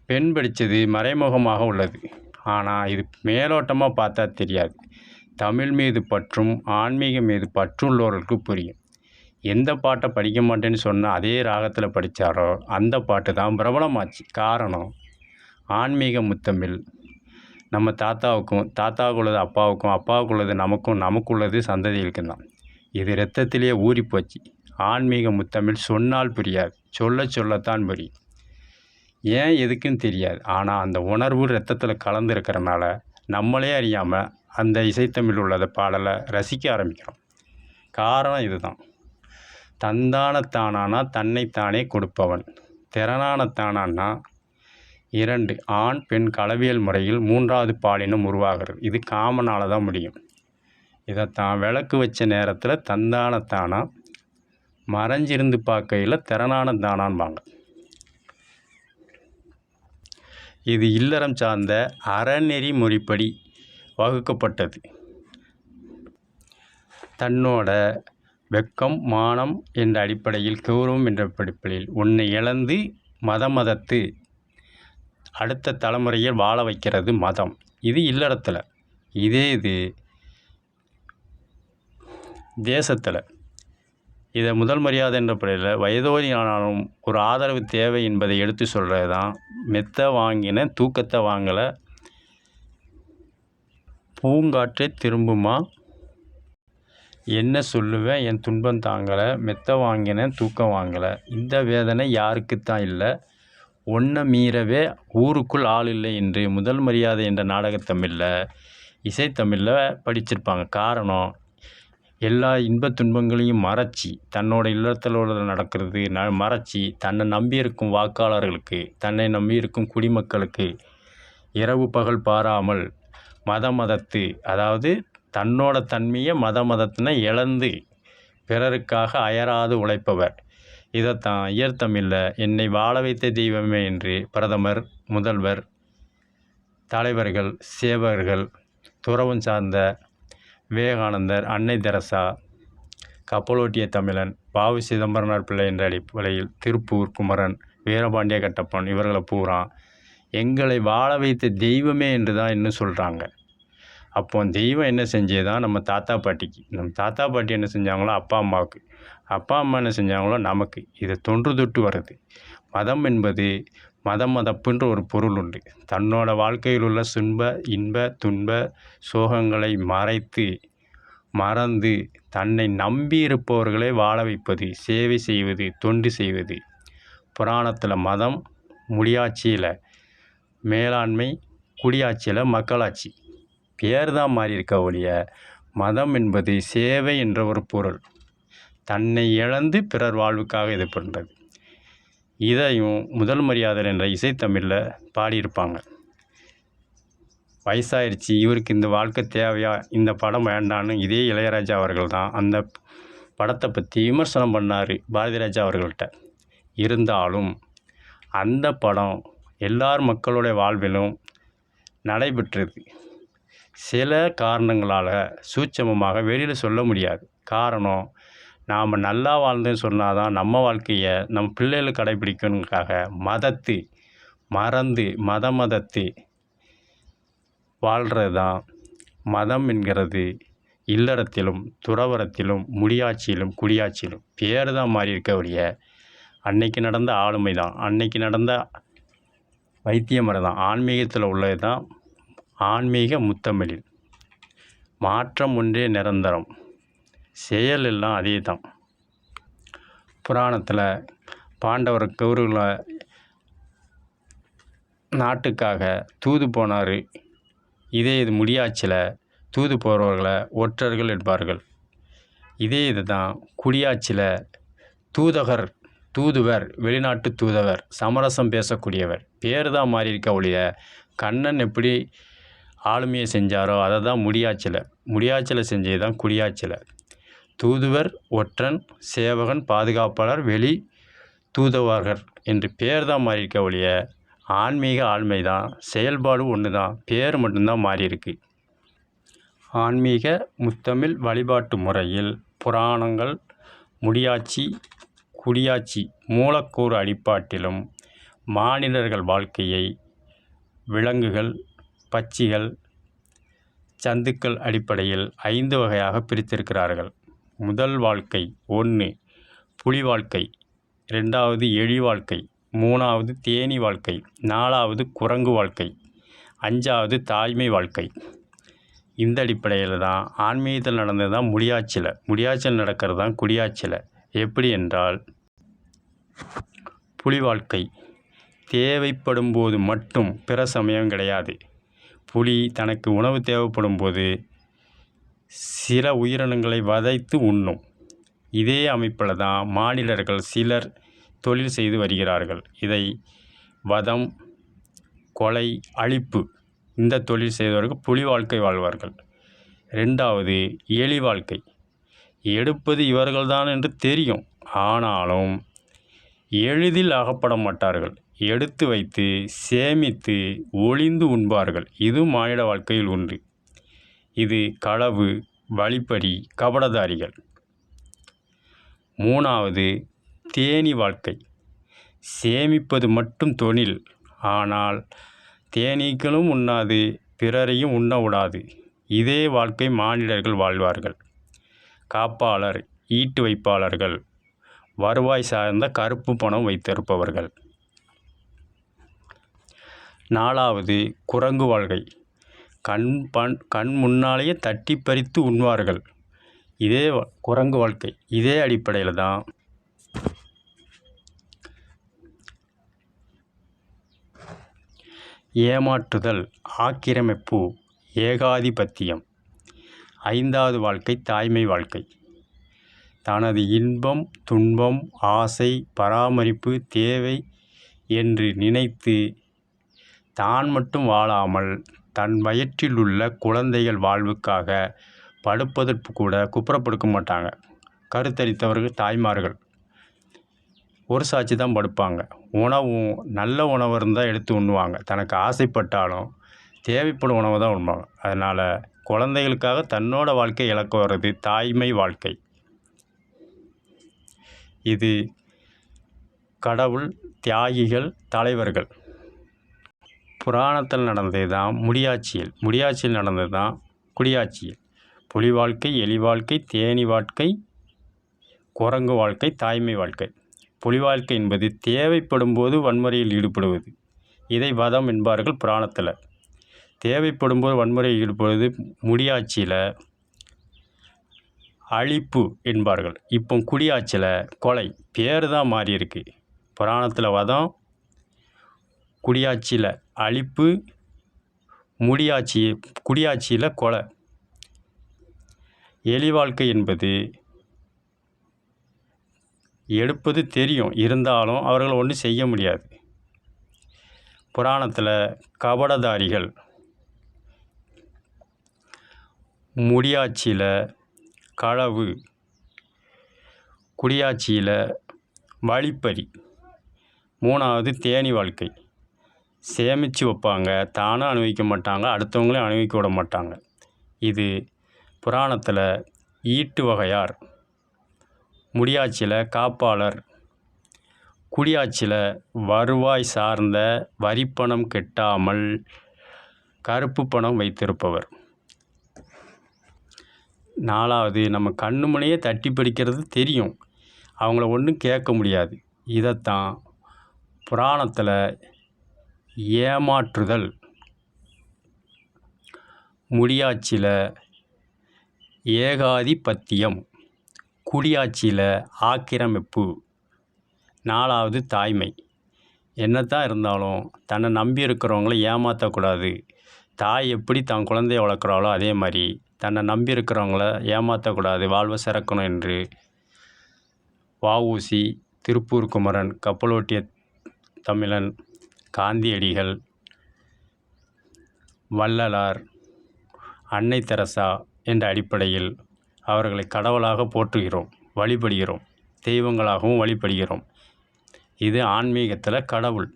பெண் படித்தது மறைமுகமாக உள்ளது. ஆனால் இது மேலோட்டமாக பார்த்தா தெரியாது. தமிழ் மீது பற்றும் ஆன்மீகம் மீது பற்றுள்ளவர்களுக்கு புரியும். எந்த பாட்டை படிக்க மாட்டேன்னு சொன்னால் அதே ராகத்தில் படித்தாரோ அந்த பாட்டு தான் பிரபலமாச்சு. காரணம், ஆன்மீக முத்தமிழ் நம்ம தாத்தாவுக்குள்ளது அப்பாவுக்கும், அப்பாவுக்குள்ளது நமக்குள்ளது சந்ததிகளுக்கு தான். இது இரத்தத்திலேயே ஊறி போச்சு. ஆன்மீக முத்தமிழ் சொன்னால் புரியாது, சொல்லத்தான் புரியும். ஏன் எதுக்குன்னு தெரியாது. ஆனால் அந்த உணர்வு இரத்தத்தில் கலந்துருக்கிறனால நம்மளே அறியாமல் அந்த இசைத்தமிழ் உள்ளத பாடலை ரசிக்க ஆரம்பிக்கிறோம். காரணம் இதுதான். தந்தானத்தானா தன்னைத்தானே கொடுப்பவன். திறனானத்தானா 2 ஆண் பெண் கலவியல் முறையில் மூன்றாவது பாலினம் உருவாகிறது. இது காமனால் தான் முடியும். இதைத்தான் விளக்கு வச்ச நேரத்தில் தந்தானத்தானா, மறைஞ்சிருந்து பார்க்கையில் திறனானத்தானான்பாங்க. இது இல்லறம் சார்ந்த அறநெறி முறைப்படி வகுக்கப்பட்டது. தன்னோட வெக்கம் மானம் என்ற அடிப்படையில் கௌரவம் என்ற அடிப்படையில் உன்னை இழந்து மதத்து அடுத்த தலைமுறையில் வாழ வைக்கிறது மதம். இது இல்லறத்தில். இது தேசத்தில். இதை முதல் மரியாதை என்ற அடிப்படையில் வயதோடியானாலும் ஒரு ஆதரவு தேவை என்பதை எடுத்து சொல்கிறது தான். மெத்த வாங்கின தூக்கத்தை வாங்கலை, பூங்காற்றே திரும்புமா, என்ன சொல்லுவேன் என் துன்பம் தாங்கலை, மெத்த வாங்கினேன் தூக்கம் வாங்கலை. இந்த வேதனை யாருக்குத்தான் இல்லை, ஒன்றை மீறவே ஊருக்குள் ஆள் இல்லை என்று முதல் மரியாதை என்ற நாடகத்தமிழில் இசைத்தமிழில் படிச்சிருப்பாங்க. காரணம், எல்லா இன்பத் துன்பங்களையும் மறைச்சி, தன்னோட இல்லத்தோடு நடக்கிறது மறைச்சி, தன்னை நம்பியிருக்கும் வாக்காளர்களுக்கு, தன்னை நம்பியிருக்கும் குடிமக்களுக்கு இரவு பகல் பாராமல் மதத்து, அதாவது தன்னோட தன்மையை மதத்தினை இழந்து பிறருக்காக அயராது உழைப்பவர். இதைத்தான் இயற்தமிழில் என்னை வாழ வைத்த தெய்வமே என்று பிரதமர், முதல்வர், தலைவர்கள், சேவகர்கள், துறவம் சார்ந்த விவேகானந்தர், அன்னை தெரசா, கப்பலோட்டிய தமிழன், வ.உ. சிதம்பரனார் பிள்ளை என்ற அடிப்படையில் திருப்பூர் குமரன், வீரபாண்டிய கட்டப்பன் இவர்களை பூரா எங்களை வாழ வைத்த தெய்வமே என்று தான் இன்னும் சொல்கிறாங்க. அப்போ தெய்வம் என்ன செஞ்சதுதான் நம்ம தாத்தா பாட்டிக்கு. நம்ம தாத்தா பாட்டி என்ன செஞ்சாங்களோ அப்பா அம்மாவுக்கு, அப்பா அம்மா என்ன செஞ்சாங்களோ நமக்கு. இது தொன்று தொட்டு வருது. மதம் என்பது மதப்புன்ற ஒரு பொருள் உண்டு. தன்னோட வாழ்க்கையில் உள்ள இன்ப துன்ப சோகங்களை மறந்து தன்னை நம்பி இருப்பவர்களை வாழ வைப்பது, சேவை செய்வது, தொண்டு செய்வது. புராணத்தில் மதம் முடியாட்சியில் மேலாண்மை, குடியாட்சியில் மக்களாட்சி. பேர் தான் மாறி இருக்க ஒழிய மதம் என்பது சேவை என்ற ஒரு பொருள். தன்னை இழந்து பிறர் வாழ்வுக்காக இது பண்ணுறது. இதையும் முதல் மரியாதை என்ற இசைத்தமிழில் பாடியிருப்பாங்க. வயசாயிருச்சு, இவருக்கு இந்த வாழ்க்கை தேவையா, இந்த படம் வேண்டான்னு இதே இளையராஜா அவர்கள் தான் அந்த படத்தை பற்றி விமர்சனம் பண்ணார் பாரதிராஜா அவர்கள்ட்ட. இருந்தாலும் அந்த படம் எல்லார் மக்களுடைய வாழ்விலும் நடைபெற்றது. சில காரணங்களால் சூட்சமமாக வெளியில் சொல்ல முடியாது. காரணம், நாம் நல்லா வாழ்ந்தேன்னு சொன்னால் தான் நம்ம வாழ்க்கையை நம்ம பிள்ளைகளுக்கு கடைபிடிக்கணுக்காக மதத்து மறந்து மதத்து வாழ்கிறது தான். மதம் என்கிறது இல்லறத்திலும் துறவரத்திலும் முடியாட்சியிலும் குடியாட்சியிலும் பேர் தான் மாறி இருக்க ஒழிய அன்னைக்கு நடந்த ஆளுமை தான், அன்னைக்கு நடந்த வைத்திய முறை தான், ஆன்மீகத்தில் உள்ளது தான். ஆன்மீக முத்தமிழில் மாற்றம் ஒன்றே நிரந்தரம், செயல் எல்லாம் அதே தான். புராணத்தில் பாண்டவர் கௌரவர்களை நாட்டுக்காக தூது போனார். இதே இது முடியாட்சியில் தூது போகிறவர்களை ஒற்றர்கள் என்பார்கள். இதே இது தான் குடியாட்சியில் தூதகர், தூதுவர், வெளிநாட்டு தூதுவர், சமரசம் பேசக்கூடியவர். பேர் தான் மாறி இருக்க ஒழிய கண்ணன் எப்படி ஆளுமையை செஞ்சாரோ அதை தான் முடியாட்சியில் செஞ்சது தான் குடியாட்சியில். தூதுவர், ஒற்றன், சேவகன், பாதுகாப்பாளர், வெளி தூதுவர்கள் என்று பேர் தான் மாறி இருக்க ஒழிய ஆன்மீக ஆளுமை தான், செயல்பாடு ஒன்று தான், பேர் மட்டும்தான் மாறி இருக்கு. ஆன்மீக முத்தமிழ் வழிபாட்டு முறையில் புராணங்கள், முடியாட்சி, குடியாட்சி மூலக்கூறு அடிப்பாட்டிலும் மானிடர்கள் வாழ்க்கையை விலங்குகள், பட்சிகள், ஜந்துக்கள் அடிப்படையில் 5 வகையாக பிரித்திருக்கிறார்கள். முதல் வாழ்க்கை 1 புலி வாழ்க்கை, 2வது எலி வாழ்க்கை, 3வது தேனீ வாழ்க்கை, 4வது குரங்கு வாழ்க்கை, 5வது தாய்மை வாழ்க்கை. இந்த அடிப்படையில் தான் ஆன்மீகத்தில் நடந்தது தான் முடியாட்சியில் நடக்கிறது தான் குடியாட்சியில். எப்படி என்றால், புலி வாழ்க்கை தேவைப்படும் போது மட்டும், பிற சமயம் கிடையாது. புலி தனக்கு உணவு தேவைப்படும் போது சில உயிரினங்களை வதைத்து உண்ணும். இதே அமைப்பில் தான் மானிடர்கள் சிலர் தொழில் செய்து வருகிறார்கள். இதை வதம், கொலை, அழிப்பு இந்த தொழில் செய்தவர்கள் புலி வாழ்க்கை வாழ்வார்கள். 2வது எலி வாழ்க்கை. எடுப்பது இவர்கள்தான் என்று தெரியும், ஆனாலும் எளிதில் அகப்பட மாட்டார்கள். எடுத்து வைத்து சேமித்து ஒளிந்து உண்பார்கள். இது மானிட வாழ்க்கையில் உண்டு. இது களவு, வழிப்பறி, கபடதாரிகள். 3வது தேனீ வாழ்க்கை. சேமிப்பது மட்டும் தொழில், ஆனால் தேனீக்களும் உண்ணாது, பிறரையும் உண்ண விடாது. இதே வாழ்க்கை மானிடர்கள் வாழ்வார்கள். காப்பாளர், ஈட்டு வைப்பாளர்கள், வருவாய் சார்ந்த கருப்பு பணம் வைத்திருப்பவர்கள். 4வது குரங்கு வாழ்க்கை. கண் முன்னாலேயே தட்டி பறித்து உண்வார்கள். இதே குரங்கு வாழ்க்கை. இதே அடிப்படையில் தான் ஏமாற்றுதல், ஆக்கிரமிப்பு, ஏகாதிபத்தியம். 5வது வாழ்க்கை தாய்மை வாழ்க்கை. தனது இன்பம், துன்பம், ஆசை, பராமரிப்பு, தேவை என்று நினைத்து தான் மட்டும் வாழாமல் தன் வயிற்றில் உள்ள குழந்தைகள் வாழ்வுக்காக படுப்பதற்கு கூட குப்புறப்படுக்க மாட்டாங்க. கருத்தரித்தவர்கள் தாய்மார்கள் ஒரு சாட்சி தான் படுப்பாங்க. உணவும் நல்ல உணவு இருந்தால் எடுத்து உண்ணுவாங்க. தனக்கு ஆசைப்பட்டாலும் தேவைப்படும் உணவு தான் உண்பாங்க. அதனால் குழந்தைகளுக்காக தன்னோட வாழ்க்கை இழக்க வர்றது தாய்மை வாழ்க்கை. இது கடவுள், தியாகிகள், தலைவர்கள். புராணத்தில் நடந்தது தான் முடியாட்சியில் நடந்தது தான் குடியாட்சியில். புலி வாழ்க்கை, எலி வாழ்க்கை, தேனீ வாழ்க்கை, குரங்கு வாழ்க்கை, தாய்மை வாழ்க்கை. புலி வாழ்க்கை என்பது தேவைப்படும் போது வன்முறையில் ஈடுபடுவது. இதை வதம் என்பார்கள் புராணத்தில். தேவைப்படும் போது வன்முறையில் ஈடுபடுவது முடியாட்சியில் அழிப்பு என்பார்கள். இப்போ குடியாட்சியில் கொலை. பேர் தான் மாறி இருக்கு. புராணத்தில் வதம், குடியாட்சியில் அழிப்பு, குடியாட்சியில் கொலை. எலி வாழ்க்கை என்பது எடுப்பது தெரியும், இருந்தாலும் அவர்கள் ஒன்றும் செய்ய முடியாது. புராணத்தில் கபடதாரிகள். முடியாட்சியில் களவு, குடியாட்சியில் வழிப்பறி. 3வது தேனீ வாழ்க்கை. சேமித்து வைப்பாங்க, தானும் அனுபவிக்க மாட்டாங்க, அடுத்தவங்களையும் அனுபவிக்க விட மாட்டாங்க. இது புராணத்தில் ஈட்டு வகையார். முடியாட்சியில் காப்பாளர். குடியாட்சியில் வருவாய் சார்ந்த வரிப்பணம் கெட்டாமல் கருப்பு பணம் வைத்திருப்பவர். 4வது நம்ம கண்ணு முனையே தட்டி பறிக்கிறது தெரியும், அவங்கள ஒன்றும் கேட்க முடியாது. இதைத்தான் புராணத்தில் ஏமாற்றுதல், முடியாட்சியில் ஏகாதிபத்தியம், குடியாட்சியில் ஆக்கிரமிப்பு, 4வது தாய்மை. என்னத்தான் இருந்தாலும் தன்னை நம்பி இருக்கிறவங்கள ஏமாற்றக்கூடாது. தாய் எப்படி தன் குழந்தைய வளர்க்குறாளோ அதே மாதிரி தன்னை நம்பி இருக்கிறவங்கள ஏமாற்றக்கூடாது, வாழ்வை சிறக்கணும் என்று வ.உ.சி., திருப்பூர் குமரன், கப்பலோட்டிய தமிழன், காந்தியடிகள், வள்ளலார், அன்னை தெரசா என்ற அடிப்படையில் அவர்களை கடவுளாக போற்றுகிறோம், வழிபடுகிறோம், தெய்வங்களாகவும் வழிபடுகிறோம். இது ஆன்மீகத்தில் கடவுள்.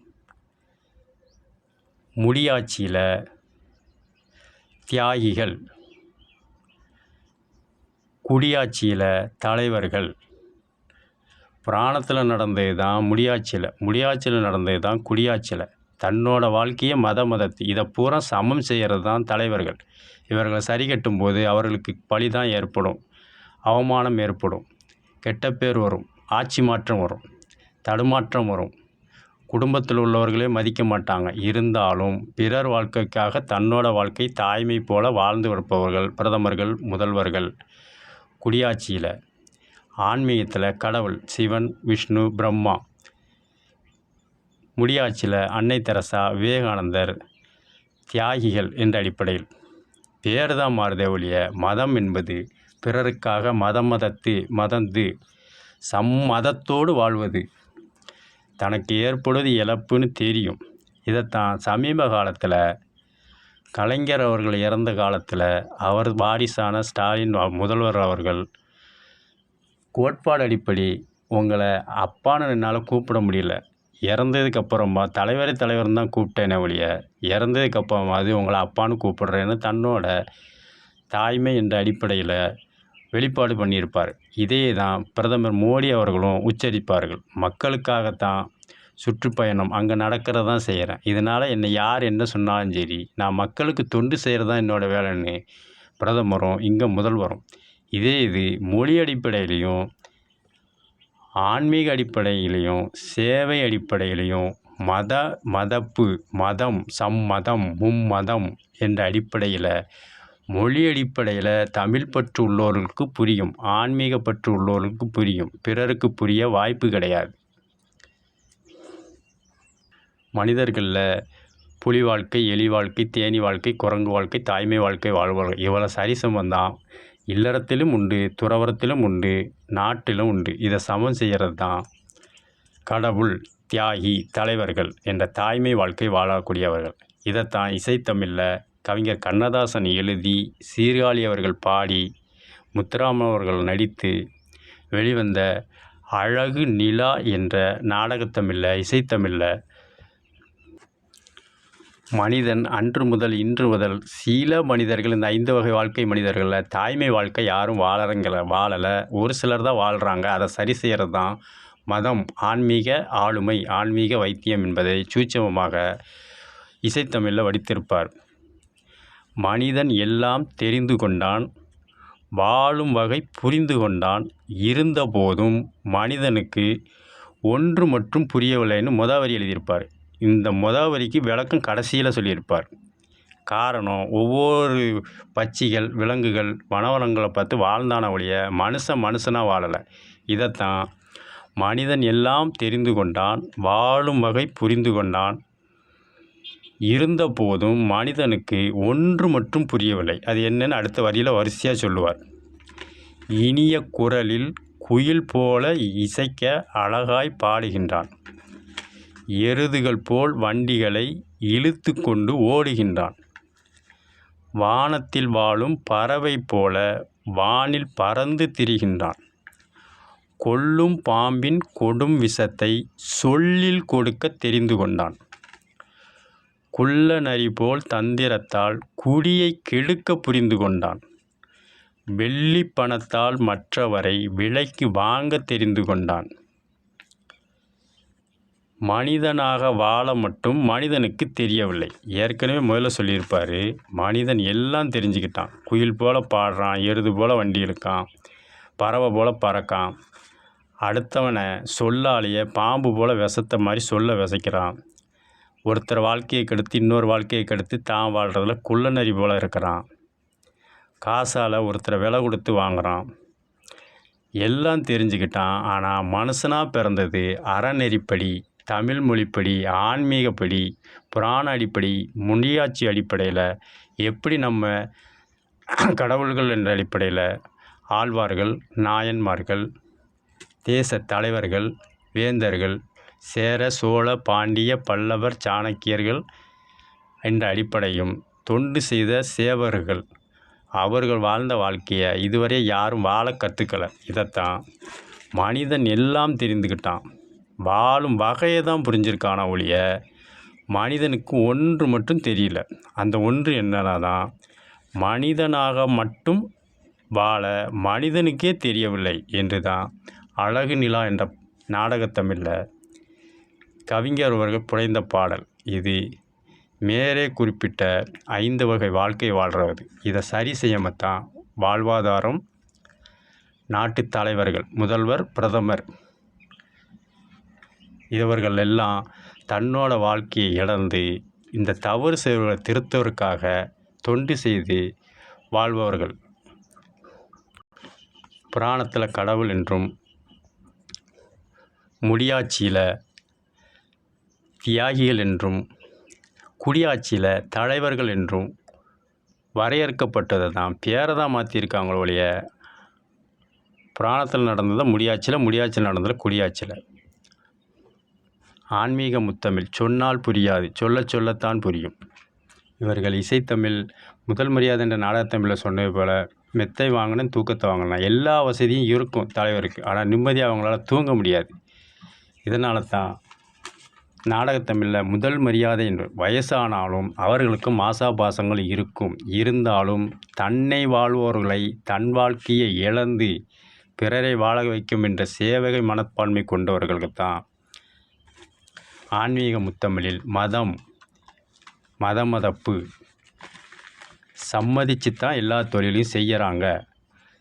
முடியாட்சியில் தியாகிகள், குடியாட்சியில் தலைவர்கள். புராணத்தில் நடந்தது தான் முடியாட்சியில் நடந்தது தான் குடியாட்சியில். தன்னோட வாழ்க்கையை மதத்தை இதை பூரா சமம் செய்கிறது தான் தலைவர்கள். இவர்களை சரி கட்டும் போது அவர்களுக்கு பழி தான் ஏற்படும், அவமானம் ஏற்படும், கெட்ட பேர் வரும், ஆட்சி மாற்றம் வரும், தடுமாற்றம் வரும், குடும்பத்தில் உள்ளவர்களே மதிக்க மாட்டாங்க. இருந்தாலும் பிறர் வாழ்க்கைக்காக தன்னோட வாழ்க்கை தாய்மை போல வாழ்ந்து இருப்பவர்கள் பிரதமர்கள், முதல்வர்கள். குடியாட்சியில், ஆன்மீகத்தில் கடவுள் சிவன், விஷ்ணு, பிரம்மா. முடியாட்சியில் அன்னை தெரசா, விவேகானந்தர், தியாகிகள் என்ற அடிப்படையில். பேர் தான் மாறுதே ஒழிய மதம் என்பது பிறருக்காக மதந்து சம்மதத்தோடு வாழ்வது. தனக்கு ஏற்படுவது இழப்புன்னு தெரியும். இதைத்தான் சமீப காலத்தில் கலைஞர் அவர்கள் இறந்த காலத்தில் அவர் வாரிசான ஸ்டாலின் முதல்வர் அவர்கள் கோட்பாடு அடிப்படை உங்களை அப்பான்னு என்னால் கூப்பிட முடியல, இறந்ததுக்கப்புறமா தலைவர்னு தான் கூப்பிட்டேனே ஒழிய இறந்ததுக்கப்புறமா அது உங்களை அப்பான்னு கூப்பிடுறேன்னு தன்னோட தாய்மை என்ற அடிப்படையில் வெளிப்பாடு பண்ணியிருப்பார். இதே தான் பிரதமர் மோடி அவர்களும் உச்சரிப்பார்கள். மக்களுக்காகத்தான் சுற்றுப்பயணம் அங்கே நடக்கிறது தான் செய்கிறேன், இதனால் என்னை யார் என்ன சொன்னாலும் சரி நான் மக்களுக்கு தொண்டு செய்கிறது தான் என்னோடய வேலைன்னு பிரதமரும் இங்கே முதல்வரும். இது மொழி அடிப்படையிலையும் ஆன்மீக அடிப்படையிலையும் சேவை அடிப்படையிலையும் மதம் சம்மதம் மும்மதம் என்ற அடிப்படையில் மொழி அடிப்படையில் தமிழ் பற்று உள்ளவர்களுக்கு புரியும், ஆன்மீக பற்று உள்ளவர்களுக்கு புரியும், பிறருக்கு புரிய வாய்ப்பு கிடையாது. மனிதர்களில் புலி வாழ்க்கை, எலி வாழ்க்கை, தேனி வாழ்க்கை, குரங்கு வாழ்க்கை, தாய்மை வாழ்க்கை வாழ்வார்கள். இவ்வளோ சரிசமம் தான் இல்லறத்திலும் உண்டு, துறவரத்திலும் உண்டு, நாட்டிலும் உண்டு. இதை சமம் செய்கிறது தான் கடவுள், தியாகி, தலைவர்கள் என்ற தாய்மை வாழ்க்கை வாழக்கூடியவர்கள். இதைத்தான் இசைத்தமிழில் கவிஞர் கண்ணதாசன் எழுதி, சீர்காழி அவர்கள் பாடி, முத்துராமன் அவர்கள் நடித்து வெளிவந்த அழகு நிலா என்ற நாடகத்தமிழில், இசைத்தமிழில் மனிதன் அன்று முதல் இன்று முதல் சில மனிதர்கள், இந்த 5 வகை வாழ்க்கை மனிதர்களில் தாய்மை வாழ்க்கை யாரும் வாழலை, ஒரு சிலர் தான் வாழ்கிறாங்க. அதை சரி செய்கிறது தான் மதம், ஆன்மீக ஆளுமை, ஆன்மீக வைத்தியம் என்பதை சூட்சமமாக இசைத்தமிழில் வடித்திருப்பார். மனிதன் எல்லாம் தெரிந்து கொண்டான், வாழும் வகை புரிந்து கொண்டான், இருந்த போதும் மனிதனுக்கு ஒன்று மற்றும் புரியவில்லைன்னு வரி எழுதியிருப்பார். இந்த வரிக்கு விளக்கம் கடைசியில் சொல்லியிருப்பார். காரணம், ஒவ்வொரு பட்சிகள், விலங்குகள், வனவளங்களை பார்த்து வாழ்ந்தான ஒழிய மனுஷனாக வாழலை. இதைத்தான் மனிதன் எல்லாம் தெரிந்து கொண்டான், வாழும் வகை புரிந்து கொண்டான், இருந்த போதும் மனிதனுக்கு ஒன்று மட்டும் புரியவில்லை. அது என்னன்னு அடுத்த வரியில் வரிசையாக சொல்லுவார். இனிய குரலில் குயில் போல இசைக்க அழகாய் பாடுகின்றான், எருதுகள் போல் வண்டிகளை இழுத்து கொண்டு ஓடுகின்றான், வானத்தில் வாழும் பறவை போல வானில் பறந்து திரிகின்றான், கொல்லும் பாம்பின் கொடும் விஷத்தை சொல்லில் கொடுக்க தெரிந்து கொண்டான், குள்ள நரி போல் தந்திரத்தால் குடியை கெடுக்க புரிந்து கொண்டான், வெள்ளி பணத்தால் மற்றவரை விலைக்கு வாங்க தெரிந்து கொண்டான், மனிதனாக வாழ மட்டும் மனிதனுக்கு தெரியவில்லை. ஏற்கனவே முதல்ல சொல்லியிருப்பார், மனிதன் எல்லாம் தெரிஞ்சுக்கிட்டான். குயில் போல் பாடுறான், எருது போல் வண்டி இழுக்கான், பறவை போல் பறக்கான், அடுத்தவனை சொல்லாலேயே பாம்பு போல் விஷத்தை மாதிரி சொல்ல விதைக்கிறான், ஒருத்தர் வாழ்க்கையை கெடுத்து இன்னொரு வாழ்க்கையை கெடுத்து தான் வாழ்கிறதுல குள்ளநரி போல் இருக்கிறான், காசால் ஒருத்தரை விலை கொடுத்து வாங்குகிறான், எல்லாம் தெரிஞ்சுக்கிட்டான். ஆனால் மனுஷனாக பிறந்தது அறநெறிப்படி தமிழ் மொழிப்படி, ஆன்மீகப்படி, புராண அடிப்படை, முடியாட்சி அடிப்படையில் எப்படி நம்ம கடவுள்கள் என்ற அடிப்படையில் ஆழ்வார்கள், நாயன்மார்கள், தேச தலைவர்கள், வேந்தர்கள், சேர, சோழ, பாண்டிய, பல்லவர், சாணக்கியர்கள் என்ற அடிப்படையும் தொண்டு செய்த சேவகர்கள் அவர்கள் வாழ்ந்த வாழ்க்கையை இதுவரை யாரும் வாழ கற்றுக்கலை. இதைத்தான் மனிதன் எல்லாம் தெரிந்துக்கிட்டான், வாழும் வகையை தான் புரிஞ்சிருக்கான ஒழிய மனிதனுக்கு ஒன்று மட்டும் தெரியல. அந்த ஒன்று என்னன்னா தான் மனிதனாக மட்டும் வாழ மனிதனுக்கே தெரியவில்லை என்று தான் அழகு நிலா என்ற நாடகத்தமிழில் கவிஞர் அவர்கள் புனைந்த பாடல். இது மேலே குறிப்பிட்ட 5 வகை வாழ்க்கை வாழ்கிறது. இதை சரி செய்யாமத்தான் வாழ்வாதாரம், நாட்டு தலைவர்கள், முதல்வர், பிரதமர் இவர்கள் எல்லாம் தன்னோட வாழ்க்கையை இழந்து இந்த தவறு செய்வர்களை திருத்துவதற்காக தொண்டு செய்து வாழ்பவர்கள். புராணத்தில் கடவுள் என்றும், முடியாட்சியில் தியாகிகள் என்றும், குடியாட்சியில் தலைவர்கள் என்றும் வரையறுக்கப்பட்டதை தான் பேரை தான் மாற்றியிருக்காங்களோ ஒழிய புராணத்தில் நடந்ததை முடியாட்சியில் நடந்தது குடியாட்சியில். ஆன்மீக முத்தமிழ் சொன்னால் புரியாது, சொல்லத்தான் புரியும். இவர்கள் இசைத்தமிழ் முதல் மரியாதை என்ற நாடகத்தமிழில் சொன்னது போல் மெத்தை வாங்கினேன் தூக்கத்தை வாங்கினேன், எல்லா வசதியும் இருக்கும் தலைவருக்கு, ஆனால் நிம்மதியாக அவங்களால தூங்க முடியாது. இதனால தான் நாடகத்தமிழில் முதல் மரியாதை என்று வயசானாலும் அவர்களுக்கு மாசாபாசங்கள் இருக்கும். இருந்தாலும் தன்னை வாழ்வோர்களை தன் வாழ்க்கையை இழந்து பிறரை வாழ வைக்கும் என்ற சேவகை மனப்பான்மை கொண்டவர்களுக்கு தான் ஆன்மீக முத்தமிழில் மதப்பு சம்மதிச்சு தான் எல்லா தொழிலையும் செய்கிறாங்க.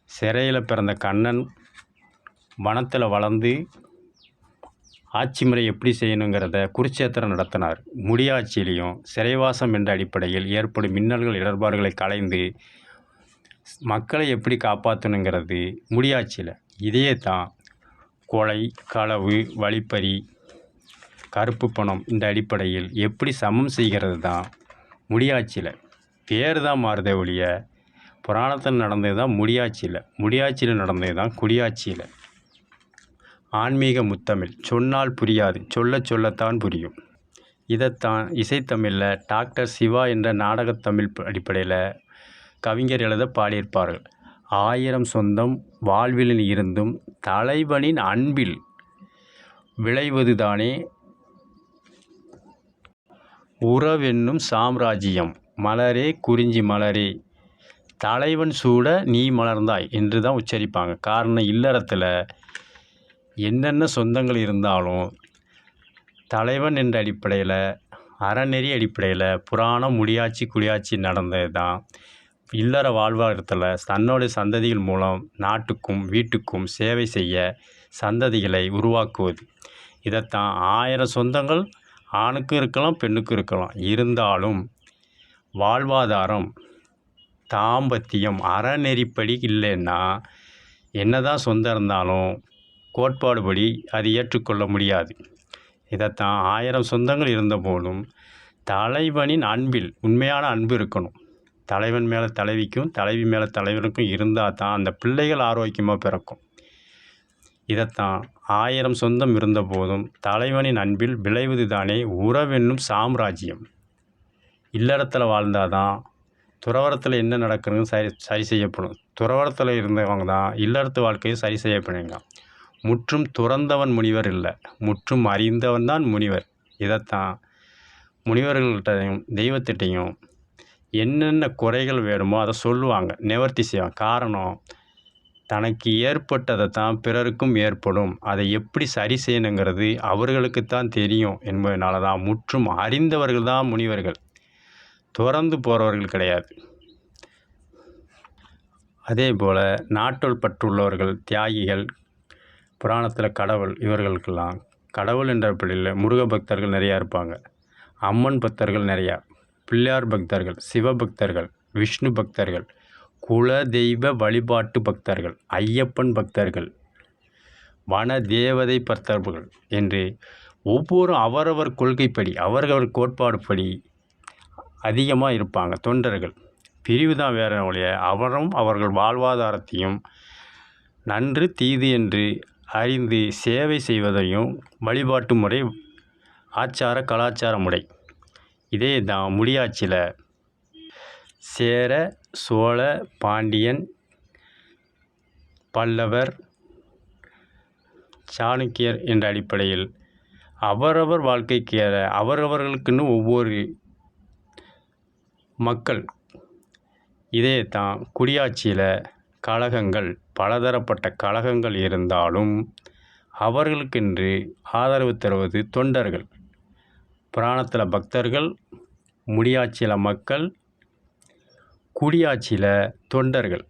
சிறையில் பிறந்த கண்ணன் வனத்தில் வளர்ந்து ஆட்சி முறை எப்படி செய்யணுங்கிறத குருட்சேத்திரம் நடத்தினார். முடியாட்சியிலையும் சிறைவாசம் என்ற அடிப்படையில் ஏற்படும் மின்னல்கள் இடர்பாடுகளை களைந்து மக்களை எப்படி காப்பாற்றணுங்கிறது முடியாட்சியில். இதையே தான் கொலை, களவு, வழிப்பறி, கருப்பு பணம் இந்த அடிப்படையில் எப்படி சமம் செய்கிறது தான் முடியாட்சியில். பேர் தான் மாறுதே ஒழிய புராணத்தில் நடந்தது தான் முடியாட்சியில் நடந்தது தான் குடியாட்சியில். ஆன்மீக முத்தமிழ் சொன்னால் புரியாது, சொல்லத்தான் புரியும். இதைத்தான் இசைத்தமிழில் டாக்டர் சிவா என்ற நாடகத்தமிழ் அடிப்படையில் கவிஞர் எழுத பாடியிருப்பார்கள். 1000 சொந்தம் வாழ்வில் இருந்தும் தலைவனின் அன்பில் விளைவதுதானே உறவென்னும் சாம்ராஜ்யம், மலரே குறிஞ்சி மலரே தலைவன் சூட நீ மலர்ந்தாய் என்று தான் உச்சரிப்பாங்க. காரணம் இல்லறத்தில் என்னென்ன சொந்தங்கள் இருந்தாலும் தலைவன் என்ற அடிப்படையில், அறநெறி அடிப்படையில் புராணம், முடியாட்சி, குடியாட்சி நடந்தது தான் இல்லற வாழ்வாதாரத்தில் தன்னுடைய சந்ததிகள் மூலம் நாட்டுக்கும் வீட்டுக்கும் சேவை செய்ய சந்ததிகளை உருவாக்குவது. இதைத்தான் 1000 சொந்தங்கள் ஆணுக்கும் இருக்கலாம், பெண்ணுக்கும் இருக்கலாம். இருந்தாலும் வாழ்வாதாரம், தாம்பத்தியம் அறநெறிப்படி இல்லைன்னா என்னதான் சொந்தம் இருந்தாலும் கோட்பாடுபடி அது ஏற்றுக்கொள்ள முடியாது. இதைத்தான் 1000 சொந்தங்கள் இருந்த போதும் தலைவனின் அன்பில் உண்மையான அன்பு இருக்கணும். தலைவன் மேலே தலைவிக்கும், தலைவி மேலே தலைவனுக்கும் இருந்தால் தான் அந்த பிள்ளைகள் ஆரோக்கியமாக பிறக்கும். இதைத்தான் 1000 சொந்தம் இருந்த போதும் தலைவனின் அன்பில் விளைவது தானே உறவென்னும் சாம்ராஜ்யம். இல்லறத்தில் வாழ்ந்தால் தான் துறவரத்தில் என்ன நடக்குதுன்னு சரி செய்யப்படும். துறவரத்தில் இருந்தவங்க தான் இல்லறத்து வாழ்க்கையை சரி செய்யப்படுங்க. முற்றும் துறந்தவன் முனிவர் இல்லை, முற்றும் அறிந்தவன் தான் முனிவர். இதைத்தான் முனிவர்கள்கிட்டையும் தெய்வத்திட்டையும் என்னென்ன குறைகள் வேணுமோ அதை சொல்லுவாங்க, நிவர்த்தி செய்வாங்க. காரணம் தனக்கு ஏற்பட்டதை தான் பிறருக்கும் ஏற்படும், அதை எப்படி சரி செய்யணுங்கிறது அவர்களுக்கு தான் தெரியும் என்பதனால தான் முற்றும் அறிந்தவர்கள் தான் முனிவர்கள், துறந்து போகிறவர்கள் கிடையாது. அதே போல் நாட்டுள் பற்றுள்ளவர்கள், தியாகிகள், புராணத்தில் கடவுள், இவர்களுக்கெல்லாம் கடவுள் என்ற பிள்ளையில் முருக பக்தர்கள் நிறையா இருப்பாங்க, அம்மன் பக்தர்கள் நிறையா, பிள்ளையார் பக்தர்கள், சிவபக்தர்கள், விஷ்ணு பக்தர்கள், குல தெய்வ வழிபாட்டு பக்தர்கள், ஐயப்பன் பக்தர்கள், வன தேவதை பக்தர்கள் என்று ஒவ்வொரு அவரவர் கொள்கைப்படி அவரவர் கோட்பாடுப்படி அதிகமாக இருப்பாங்க தொண்டர்கள். பிரிவு தான் வேற ஒழிய அவர்கள் வாழ்வாதாரத்தையும் நன்று தீது என்று அறிந்து சேவை செய்வதையும் வழிபாட்டு முறை ஆச்சார கலாச்சார முறை. இதே தான் முடியாட்சியில் சேர சோழ பாண்டியன் பல்லவர் சாளுக்கியர் என்ற அடிப்படையில் அவரவர் வாழ்க்கைக்கு அவரவர்களுக்குன்னு ஒவ்வொரு மக்கள். இதே தான் குடியாட்சியில் கழகங்கள் பலதரப்பட்ட கழகங்கள் இருந்தாலும் அவர்களுக்கென்று ஆதரவு தருவது தொண்டர்கள். புராணத்தில் பக்தர்கள், முடியாட்சியில் மக்கள், குடியாட்சியில் தொண்டர்கள்.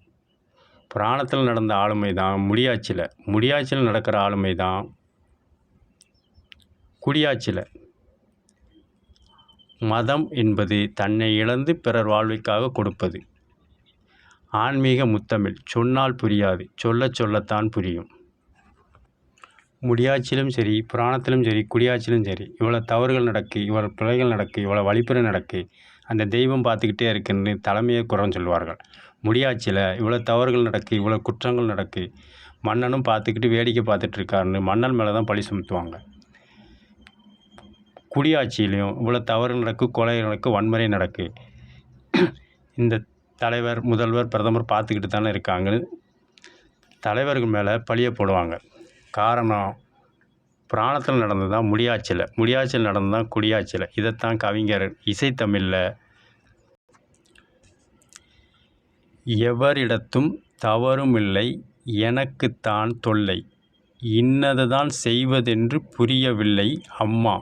புராணத்தில் நடந்த ஆளுமை தான் முடியாட்சியில் நடக்கிற ஆளுமை தான் குடியாட்சியில். மதம் என்பது தன்னை இழந்து பிறர் வாழ்வைக்காக கொடுப்பது. ஆன்மீக முத்தமிழ் சொன்னால் புரியாது, சொல்லத்தான் புரியும். முடியாட்சியிலும் சரி, புராணத்திலும் சரி, குடியாட்சியிலும் சரி, இவ்வளோ தவறுகள் நடக்கு, இவ்வளோ பிழைகள் நடக்கு, இவ்வளோ வழிப்பறை நடக்கு, அந்த தெய்வம் பார்த்துக்கிட்டே இருக்குன்னு தலைமையை குறம் சொல்லுவார்கள். முடியாட்சியில் இவ்வளோ தவறுகள் நடக்கு, இவ்வளோ குற்றங்கள் நடக்கு, மன்னனும் பார்த்துக்கிட்டு வேடிக்கை பார்த்துட்ருக்காருன்னு மன்னன் மேலே தான் பழி சுமத்துவாங்க. குடியாட்சியிலையும் இவ்வளோ தவறு நடக்கு, கொலை நடக்கு, வன்முறை நடக்கு, இந்த தலைவர் முதல்வர் பிரதமர் பார்த்துக்கிட்டு தானே இருக்காங்கன்னு தலைவர்கள் மேலே பழியை போடுவாங்க. காரணம் புராணத்தில் நடந்தது தான் முடியாட்சியில் நடந்தது தான் குடியாட்சியில். இதைத்தான் கவிஞர் இசைத்தமிழில் எவரிடத்தும் தவறுமில்லை எனக்குத்தான் தொல்லை, இன்னதுதான் செய்வதென்று புரியவில்லை அம்மா.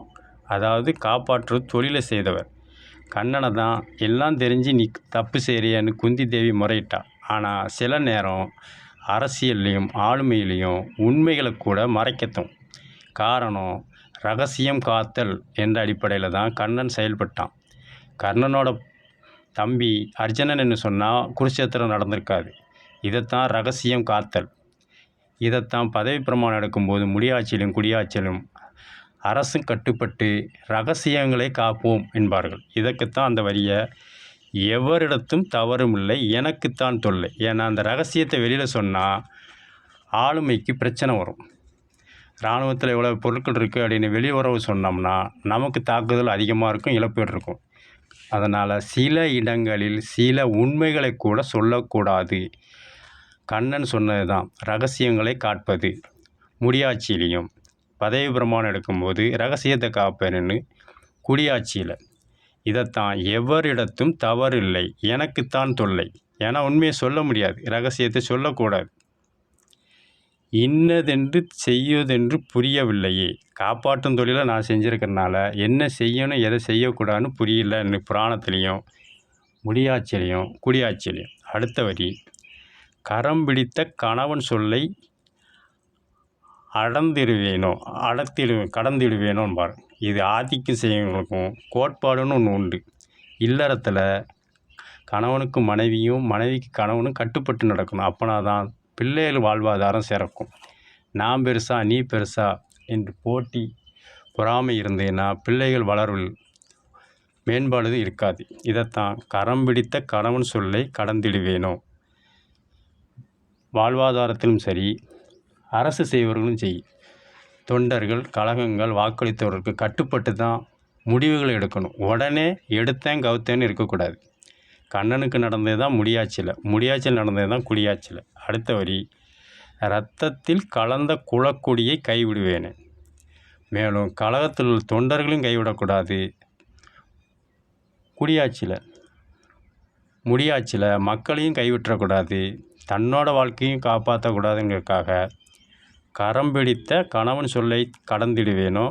அதாவது காப்பாற்றுறது தொழிலை செய்தவர் கண்ணனை தான் எல்லாம் தெரிஞ்சு நீ தப்பு செய்கிறியன்னு குந்தி தேவி முறையிட்டா. ஆனால் சில நேரம் அரசியல்லையும் ஆளுமையிலையும் உண்மைகளை கூட மறைக்கத்தும். காரணம் ரகசியம் காத்தல் என்ற அடிப்படையில் தான் கண்ணன் செயல்பட்டான். கர்ணனோட தம்பி அர்ஜுனன் சொன்னால் குருட்சேத்திரம் நடந்திருக்காது. இதைத்தான் ரகசியம் காத்தல். இதைத்தான் பதவி பிரமாணம் எடுக்கும்போது முடியாட்சியிலும் குடியாட்சியிலும் அரசு கட்டுப்பட்டு ரகசியங்களை காப்போம் என்பார்கள். இதற்குத்தான் அந்த வரியை எவரிடத்தும் தவறுமில்லை எனக்குத்தான் தொல்லை. ஏன்னா அந்த ரகசியத்தை வெளியில் சொன்னால் ஆளுமைக்கு பிரச்சனை வரும். இராணுவத்தில் எவ்வளோ பொருட்கள் இருக்குது அப்படின்னு வெளி உறவு சொன்னோம்னா நமக்கு தாக்குதல் அதிகமாக இருக்கும், இழப்பீடு இருக்கும். அதனால் சில இடங்களில் சில உண்மைகளை கூட சொல்லக்கூடாது. கண்ணன் சொன்னது தான் ரகசியங்களை காட்பது. முடியாட்சியிலையும் பதவி பிரமாணம் எடுக்கும்போது ரகசியத்தை காப்பேன்னு குடியாட்சியில். இதைத்தான் எவரிடத்தும் தவறில்லை எனக்குத்தான் தொல்லை. ஏன்னா உண்மையை சொல்ல முடியாது, ரகசியத்தை சொல்லக்கூடாது. இன்னதென்று செய்வதென்று புரியவில்லையே, காப்பாற்றும் தொழிலை நான் செஞ்சுருக்கிறனால என்ன செய்யணும் எதை செய்யக்கூடாதுன்னு புரியலன்னு புராணத்துலேயும் முடியாட்சியிலையும் குடியாட்சியிலையும். அடுத்த வரி கரம் பிடித்த கணவன் சொல்லை கடந்திடுவேனோன்பார். இது ஆதிக்கம் செய்யவங்களுக்கும் கோட்பாடுன்னு ஒன்று உண்டு. இல்லறத்தில் கணவனுக்கு மனைவியும் மனைவிக்கு கணவனும் கட்டுப்பட்டு நடக்கணும். அப்போனா தான் பிள்ளைகள் வாழ்வாதாரம் சிறக்கும். நான் பெருசா நீ பெருசா என்று போட்டி பொறாமை இருந்தேன்னா பிள்ளைகள் வளர்வில் மேம்பாடு இருக்காது. இதைத்தான் கரம் பிடித்த கணவன் சொல்லை கடந்திடுவேனோ. வாழ்வாதாரத்திலும் சரி, அரசு செய்வர்களும் சரி, தொண்டர்கள் கழகங்கள் வாக்களித்தவர்களுக்கு கட்டுப்பட்டு தான் முடிவுகளை எடுக்கணும். உடனே எடுத்தேன் கவுத்தேன்னு இருக்கக்கூடாது. கண்ணனுக்கு நடந்தது தான் முடியாட்சியில் நடந்தது தான் குடியாட்சியில். அடுத்த வரி இரத்தத்தில் கலந்த குலக்கொடியை கைவிடுவேனே. மேலும் கழகத்தில் உள்ள தொண்டர்களையும் கைவிடக்கூடாது. முடியாட்சியில் மக்களையும் கைவிட்டக்கூடாது. தன்னோட வாழ்க்கையும் காப்பாற்றக்கூடாதுங்கிறதுக்காக கரம் பிடித்த கணவன் சொல்லை கடந்திடுவேனோ,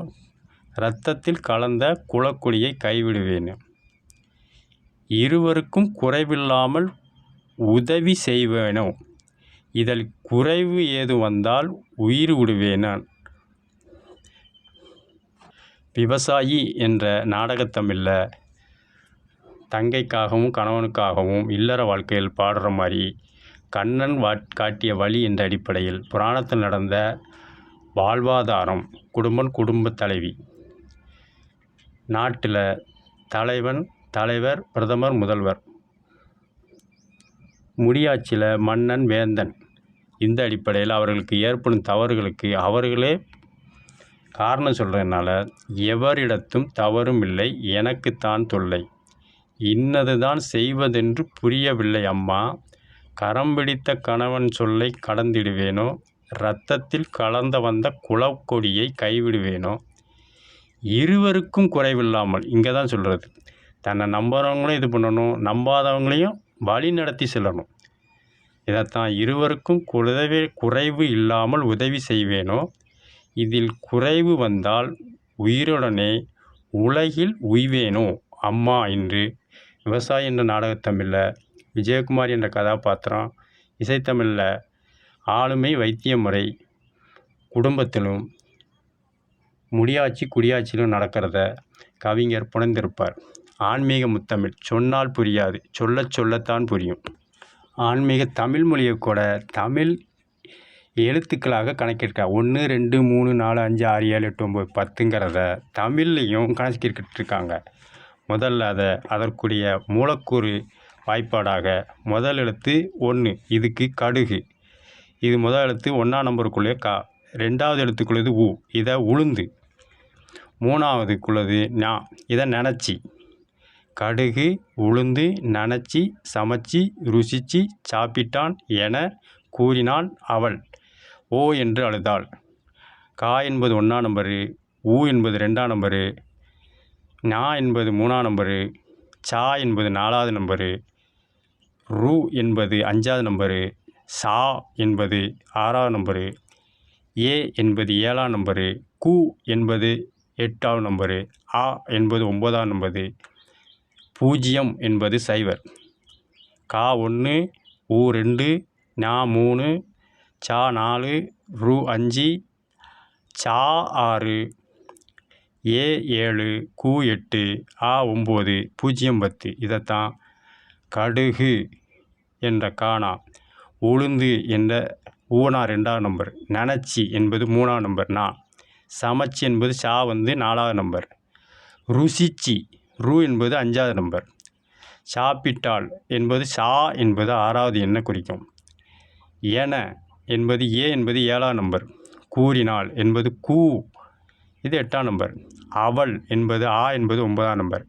இரத்தத்தில் கலந்த குலக்கொடியை கைவிடுவேனோ, இருவருக்கும் குறைவில்லாமல் உதவி செய்வேனோ, இதில் குறைவு ஏது வந்தால் உயிர் விடுவேனோ. விவசாயி என்ற நாடகத்தமிழில் தங்கைக்காகவும் கணவனுக்காகவும் இல்லற வாழ்க்கையில் பாடுற மாதிரி கண்ணன் காட்டிய வழி என்ற அடிப்படையில் புராணத்தில் நடந்த வாழ்வாதாரம் குடும்பத் தலைவி. நாட்டில் தலைவர், பிரதமர், முதல்வர். முடியாட்சியில் மன்னன், வேந்தன். இந்த அடிப்படையில் அவர்களுக்கு ஏற்படும் தவறுகளுக்கு அவர்களே காரணம் சொல்கிறதுனால, எவரிடத்தும் தவறும் இல்லை, எனக்குத்தான் தொல்லை. இன்னதுதான் செய்வதென்று புரியவில்லை அம்மா. கரம் பிடித்த கணவன் சொல்லை கடந்திடுவேனோ, இரத்தத்தில் கலந்த வந்த குலக்கொடியை கைவிடுவேனோ. இருவருக்கும் குறைவில்லாமல், இங்கே தான் சொல்கிறது, தன்னை நம்புகிறவங்களையும் இது பண்ணணும், நம்பாதவங்களையும் வழி நடத்தி செல்லணும். இதைத்தான் இருவருக்கும் குறைவு இல்லாமல் உதவி செய்வேனோ, இதில் குறைவு வந்தால் உயிருடனே உலகில் உய்வேனோ அம்மா என்று விவசாயி என்ற நாடகத்தமிழில் விஜயகுமார் என்ற கதாபாத்திரம், இசைத்தமிழில் ஆளுமை வைத்திய முறை குடும்பத்திலும் முடியாட்சி குடியாட்சியிலும் நடக்கிறத கவிஞர் புனைந்திருப்பார். ஆன்மீக முத்தமிழ். சொன்னால் புரியாது, சொல்லத்தான் புரியும். ஆன்மீக தமிழ் மொழியை கூட தமிழ் எழுத்துக்களாக கணக்கிருக்காங்க. 1 2 3 4 5 6 7 8 9 10ங்கிறத தமிழ்லையும் கணக்கிட்டுருக்காங்க. முதல்ல அதற்குரிய மூலக்கூறு வாய்ப்பாடாக முதல் எழுத்து 1, இதுக்கு கடுகு, இது முதல் எழுத்து 1ஆம் நம்பருக்குள்ளே கா, 2வது எழுத்துக்குள்ளது உ, இதை உளுந்து, 3வதுக்குள்ளது ஞா, இதை நினச்சி. கடுகு, உளுந்து, நனைச்சி, சமைச்சி, ருசிச்சு, சாப்பிட்டான் என கூறினாள் அவள். ஓ என்று அழுதாள். கா என்பது 1ஆம் நம்பரு, ஊ என்பது 2ஆம் நம்பரு, ஞா என்பது 3ஆம் நம்பரு, சா என்பது 4வது நம்பரு, ரு என்பது 5வது நம்பரு, சா என்பது 6வது நம்பரு, ஏ என்பது 7ஆம் நம்பரு, கு என்பது 8வது நம்பரு, ஆ என்பது 9ஆம் நம்பரு, 0 என்பது சைவர். கா 1, ஊ 2, ஞா 3, சா 4, ரு 5, சா 6, ஏ 7, கு 8, ஆ 9, 0 10. இதைத்தான் கடுகு என்ற காணா, உளுந்து என்ற ஊனா 2ஆம் நம்பர், நனைச்சி என்பது 3ஆம் நம்பர் நா, சமைச்சி என்பது சா 4வது நம்பர், ருசிச்சி ரு என்பது 5வது நம்பர், சாப்பிட்டாள் என்பது சா என்பது 6வது எண்ணை குறிக்கும், என என்பது ஏ என்பது 7ஆம் நம்பர், கூறினாள் என்பது கூ, இது 8ஆம் நம்பர், அவள் என்பது ஆ என்பது 9ஆம் நம்பர்,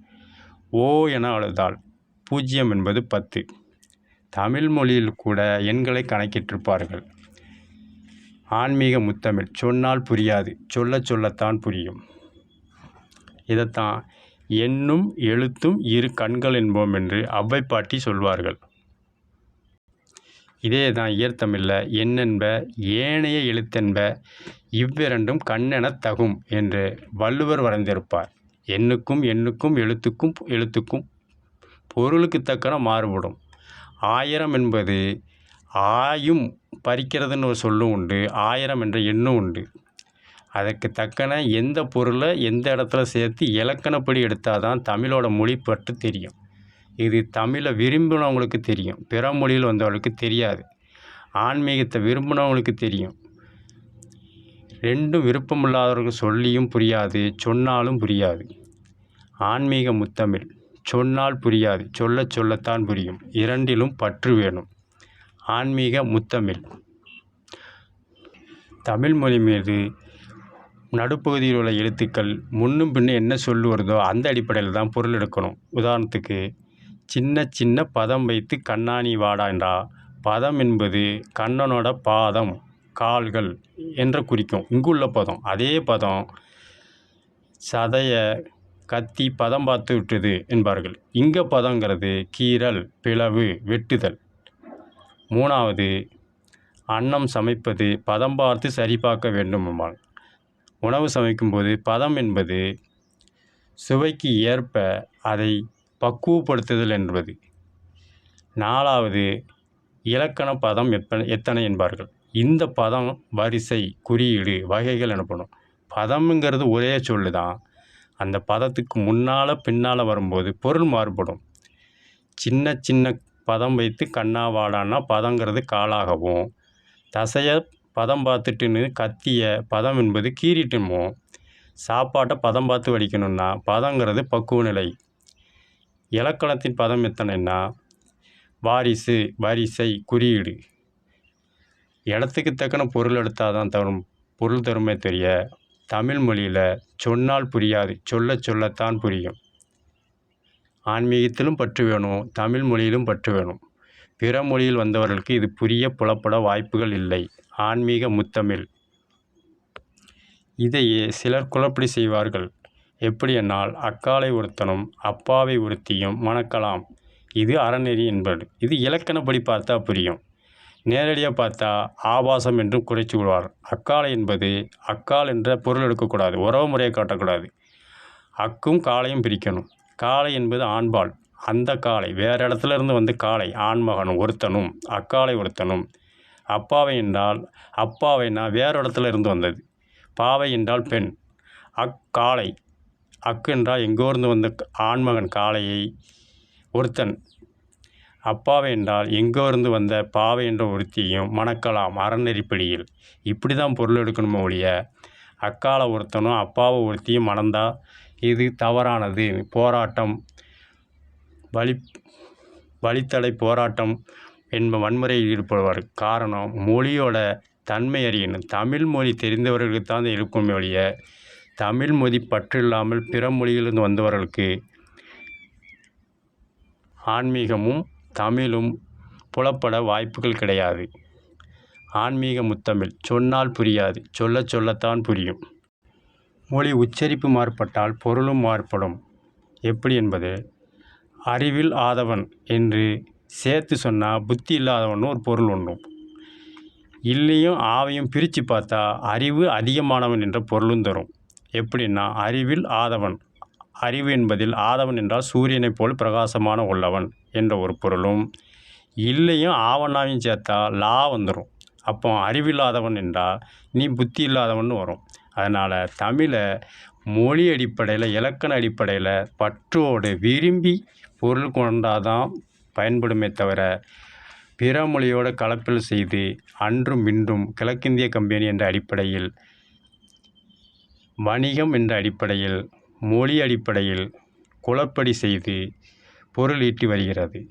ஓ என அழுதாள் 0 என்பது 10. தமிழ் மொழியில் கூட எண்களை கணக்கிட்டிருப்பார்கள். ஆன்மீக முத்தமிழ். சொன்னால் புரியாது, சொல்லத்தான் புரியும். இதைத்தான் எண்ணும் எழுத்தும் இரு கண்கள் என்போம் என்று ஔவை பாட்டி சொல்வார்கள். இதே தான் இயற்தமிழில் எண்ணென்ப ஏனைய எழுத்தென்ப இவ்விரண்டும் கண்ணெனத் தகும் என்று வள்ளுவர் வரைந்திருப்பார். எண்ணுக்கும் எழுத்துக்கும் பொருளுக்கு தக்கன மாறுபடும். 1000 என்பது ஆயும் பறிக்கிறதுன்னு ஒரு சொல்லும் உண்டு, 1000 என்ற எண்ணும் உண்டு. அதற்கு தக்கன எந்த பொருளை எந்த இடத்துல சேர்த்து இலக்கணப்படி எடுத்தால் தான் தமிழோட மொழி பற்றி தெரியும். இது தமிழை விரும்பினவங்களுக்கு தெரியும், பிற மொழியில் வந்தவர்களுக்கு தெரியாது. ஆன்மீகத்தை விரும்பினவங்களுக்கு தெரியும். ரெண்டும் விருப்பமில்லாதவர்கள் சொல்லியும் புரியாது, சொன்னாலும் புரியாது. ஆன்மீக முத்தமிழ். சொன்னால் புரியாது, சொல்லத்தான் புரியும். இரண்டிலும் பற்று வேணும். ஆன்மீக முத்தமிழ். தமிழ் மொழி மீது நடுப்பகுதியில் உள்ள எழுத்துக்கள் முன்னும் பின்னும் என்ன சொல்லு வருதோ அந்த அடிப்படையில் தான் பொருள் எடுக்கணும். உதாரணத்துக்கு சின்ன பதம் வைத்து கண்ணாணி வாடா என்றா, பதம் என்பது கண்ணனோட பாதம், கால்கள் என்று குறிக்கும் இங்குள்ள பதம். அதே பதம் சதைய கத்தி பதம் பார்த்து விட்டது என்பார்கள். இங்கே பதங்கிறது கீறல், பிளவு, வெட்டுதல். 3வது அன்னம் சமைப்பது பதம் பார்த்து சரி பார்க்க வேண்டும் என்பார். உணவு சமைக்கும்போது பதம் என்பது சுவைக்கு ஏற்ப அதை பக்குவப்படுத்துதல் என்பது. 4வது இலக்கண பதம் எத்தனை என்பார்கள். இந்த பதம் வரிசை, குறியீடு, வகைகள் எனப்படும். பதம்ங்கிறது ஒரே சொல்லு தான். அந்த பதத்துக்கு முன்னால் பின்னால் வரும்போது பொருள் மாறுபடும். சின்ன பதம் வைத்து கண்ணா வாடான்னா பதங்கிறது காலாகவும், தசையை பதம் பார்த்துட்டுன்னு கத்திய பதம் என்பது கீறிட்டுமோ. சாப்பாட்டை பதம் பார்த்து வடிக்கணும்னா பதங்கிறது பக்குவ நிலை. இலக்கணத்தின் பதம் எத்தனைன்னா வாரிசு, வரிசை, குறியீடு. இடத்துக்கு தக்கன பொருள் எடுத்தால் தான் தரும் பொருள் தருமே தெரிய தமிழ் மொழியில் சொன்னால் புரியாது, சொல்லத்தான் புரியும். ஆன்மீகத்திலும் பற்று வேணும், தமிழ் மொழியிலும் பற்று வேணும். பிற மொழியில் வந்தவர்களுக்கு இது புலப்பட வாய்ப்புகள் இல்லை. ஆன்மீக முத்தமிழ். இதையே சிலர் குழப்படி செய்வார்கள். எப்படி என்னால் அக்காலை ஒருத்தனும் அப்பாவை ஒருத்தியும் மணக்கலாம், இது அறநெறி என்பது. இது இலக்கணப்படி பார்த்தா புரியும். நேரடியாக பார்த்தா ஆபாசம் என்றும் குறைச்சி விடுவார். அக்காலை என்பது அக்கால் என்ற பொருள் எடுக்கக்கூடாது, உறவு முறையை காட்டக்கூடாது. அக்கும் காளையும் பிரிக்கணும். காளை என்பது ஆண்பால். அந்த காளை வேறு இடத்துல இருந்து வந்து காளை ஆண்மகனும் ஒருத்தனும் அக்காலை ஒருத்தனும். அப்பாவை என்றால் அப்பாவைனா வேறு இடத்துல இருந்து வந்தது. பாவை என்றால் பெண். அக்காளை அக்கு என்றால் எங்கோ இருந்து வந்த ஆண்மகன் காளையை ஒருத்தன். அப்பாவை என்றால் எங்கோ இருந்து வந்த பாவை என்ற ஒருத்தியையும் மணக்கலாம் அறநெறிப்படியில். இப்படி தான் பொருள் எடுக்கணுமோ ஒழிய அக்காலை ஒருத்தனும் அப்பாவை ஒருத்தியும் மணந்தா இது தவறானது. போராட்டம், வழித்தடை போராட்டம் வன்முறையில் ஈடுபடுவார். காரணம் மொழியோட தன்மை அறியணும். தமிழ் மொழி தெரிந்தவர்களுக்கு தான் இருக்குமே ஒழிய தமிழ் மொழி பற்று இல்லாமல் பிற மொழியிலிருந்து வந்தவர்களுக்கு ஆன்மீகமும் தமிழும் புலப்பட வாய்ப்புகள் கிடையாது. ஆன்மீக முத்தமிழ். சொன்னால் புரியாது, சொல்லத்தான் புரியும். மொழி உச்சரிப்பு மாறுபட்டால் பொருளும் மாறுபடும். எப்படி என்பது அறிவில் ஆதவன் என்று சேர்த்து சொன்னால் புத்தி இல்லாதவன் ஒரு பொருள் ஒன்றும். இல்லையும் ஆவையும் பிரித்து பார்த்தா அறிவு அதிகமானவன் என்ற பொருளும் தரும். எப்படின்னா அறிவில் ஆதவன், அறிவு என்பதில் ஆதவன் என்றால் சூரியனைப் போல் பிரகாசமான உள்ளவன் என்ற ஒரு பொருளும், இல்லையும் ஆவனாவையும் சேர்த்தா லா வந்துடும். அப்போ அறிவில்லாதவன் என்றால் நீ புத்தி இல்லாதவன் வரும். அதனால் தமிழை மொழி அடிப்படையில் இலக்கண அடிப்படையில் பற்றோடு விரும்பி பொருள் கொண்டாதான் பயன்படுமே தவிர பிற மொழியோடு கலப்பில் செய்து அன்றும் இன்றும் கிழக்கிந்திய கம்பெனி என்ற அடிப்படையில், வணிகம் என்ற அடிப்படையில், மொழி அடிப்படையில் குழப்படி செய்து பொருள் ஈட்டி வருகிறது.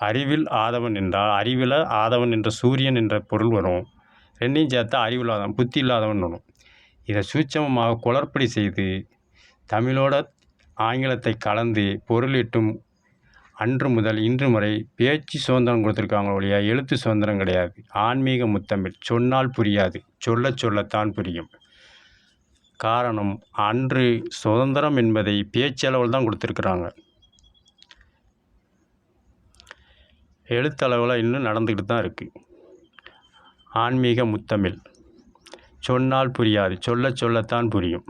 அறிவில் ஆதவன் என்றால் அறிவில் ஆதவன் என்ற சூரியன் என்ற பொருள் வரும். ரெண்டையும் சேர்த்தா அறிவில்லாதவன், புத்தி இல்லாதவன் வரும். இதை சூட்சமமாக குழப்படி செய்து தமிழோட ஆங்கிலத்தை கலந்து பொருளீட்டும் அன்று முதல் இன்று வரை பேச்சு சுதந்திரம் கொடுத்துருக்காங்க ஒழிய எழுத்து சுதந்திரம் கிடையாது. ஆன்மீக முத்தமிழ். சொன்னால் புரியாது, சொல்லத்தான் புரியும். காரணம் அன்று சுதந்திரம் என்பதை பேச்சளவில் தான் கொடுத்துருக்குறாங்க. எழுத்தளவில் இன்னும் நடந்துக்கிட்டு தான் இருக்குது. ஆன்மீக முத்தமிழ். சொன்னால் புரியாது, சொல்லத்தான் புரியும்.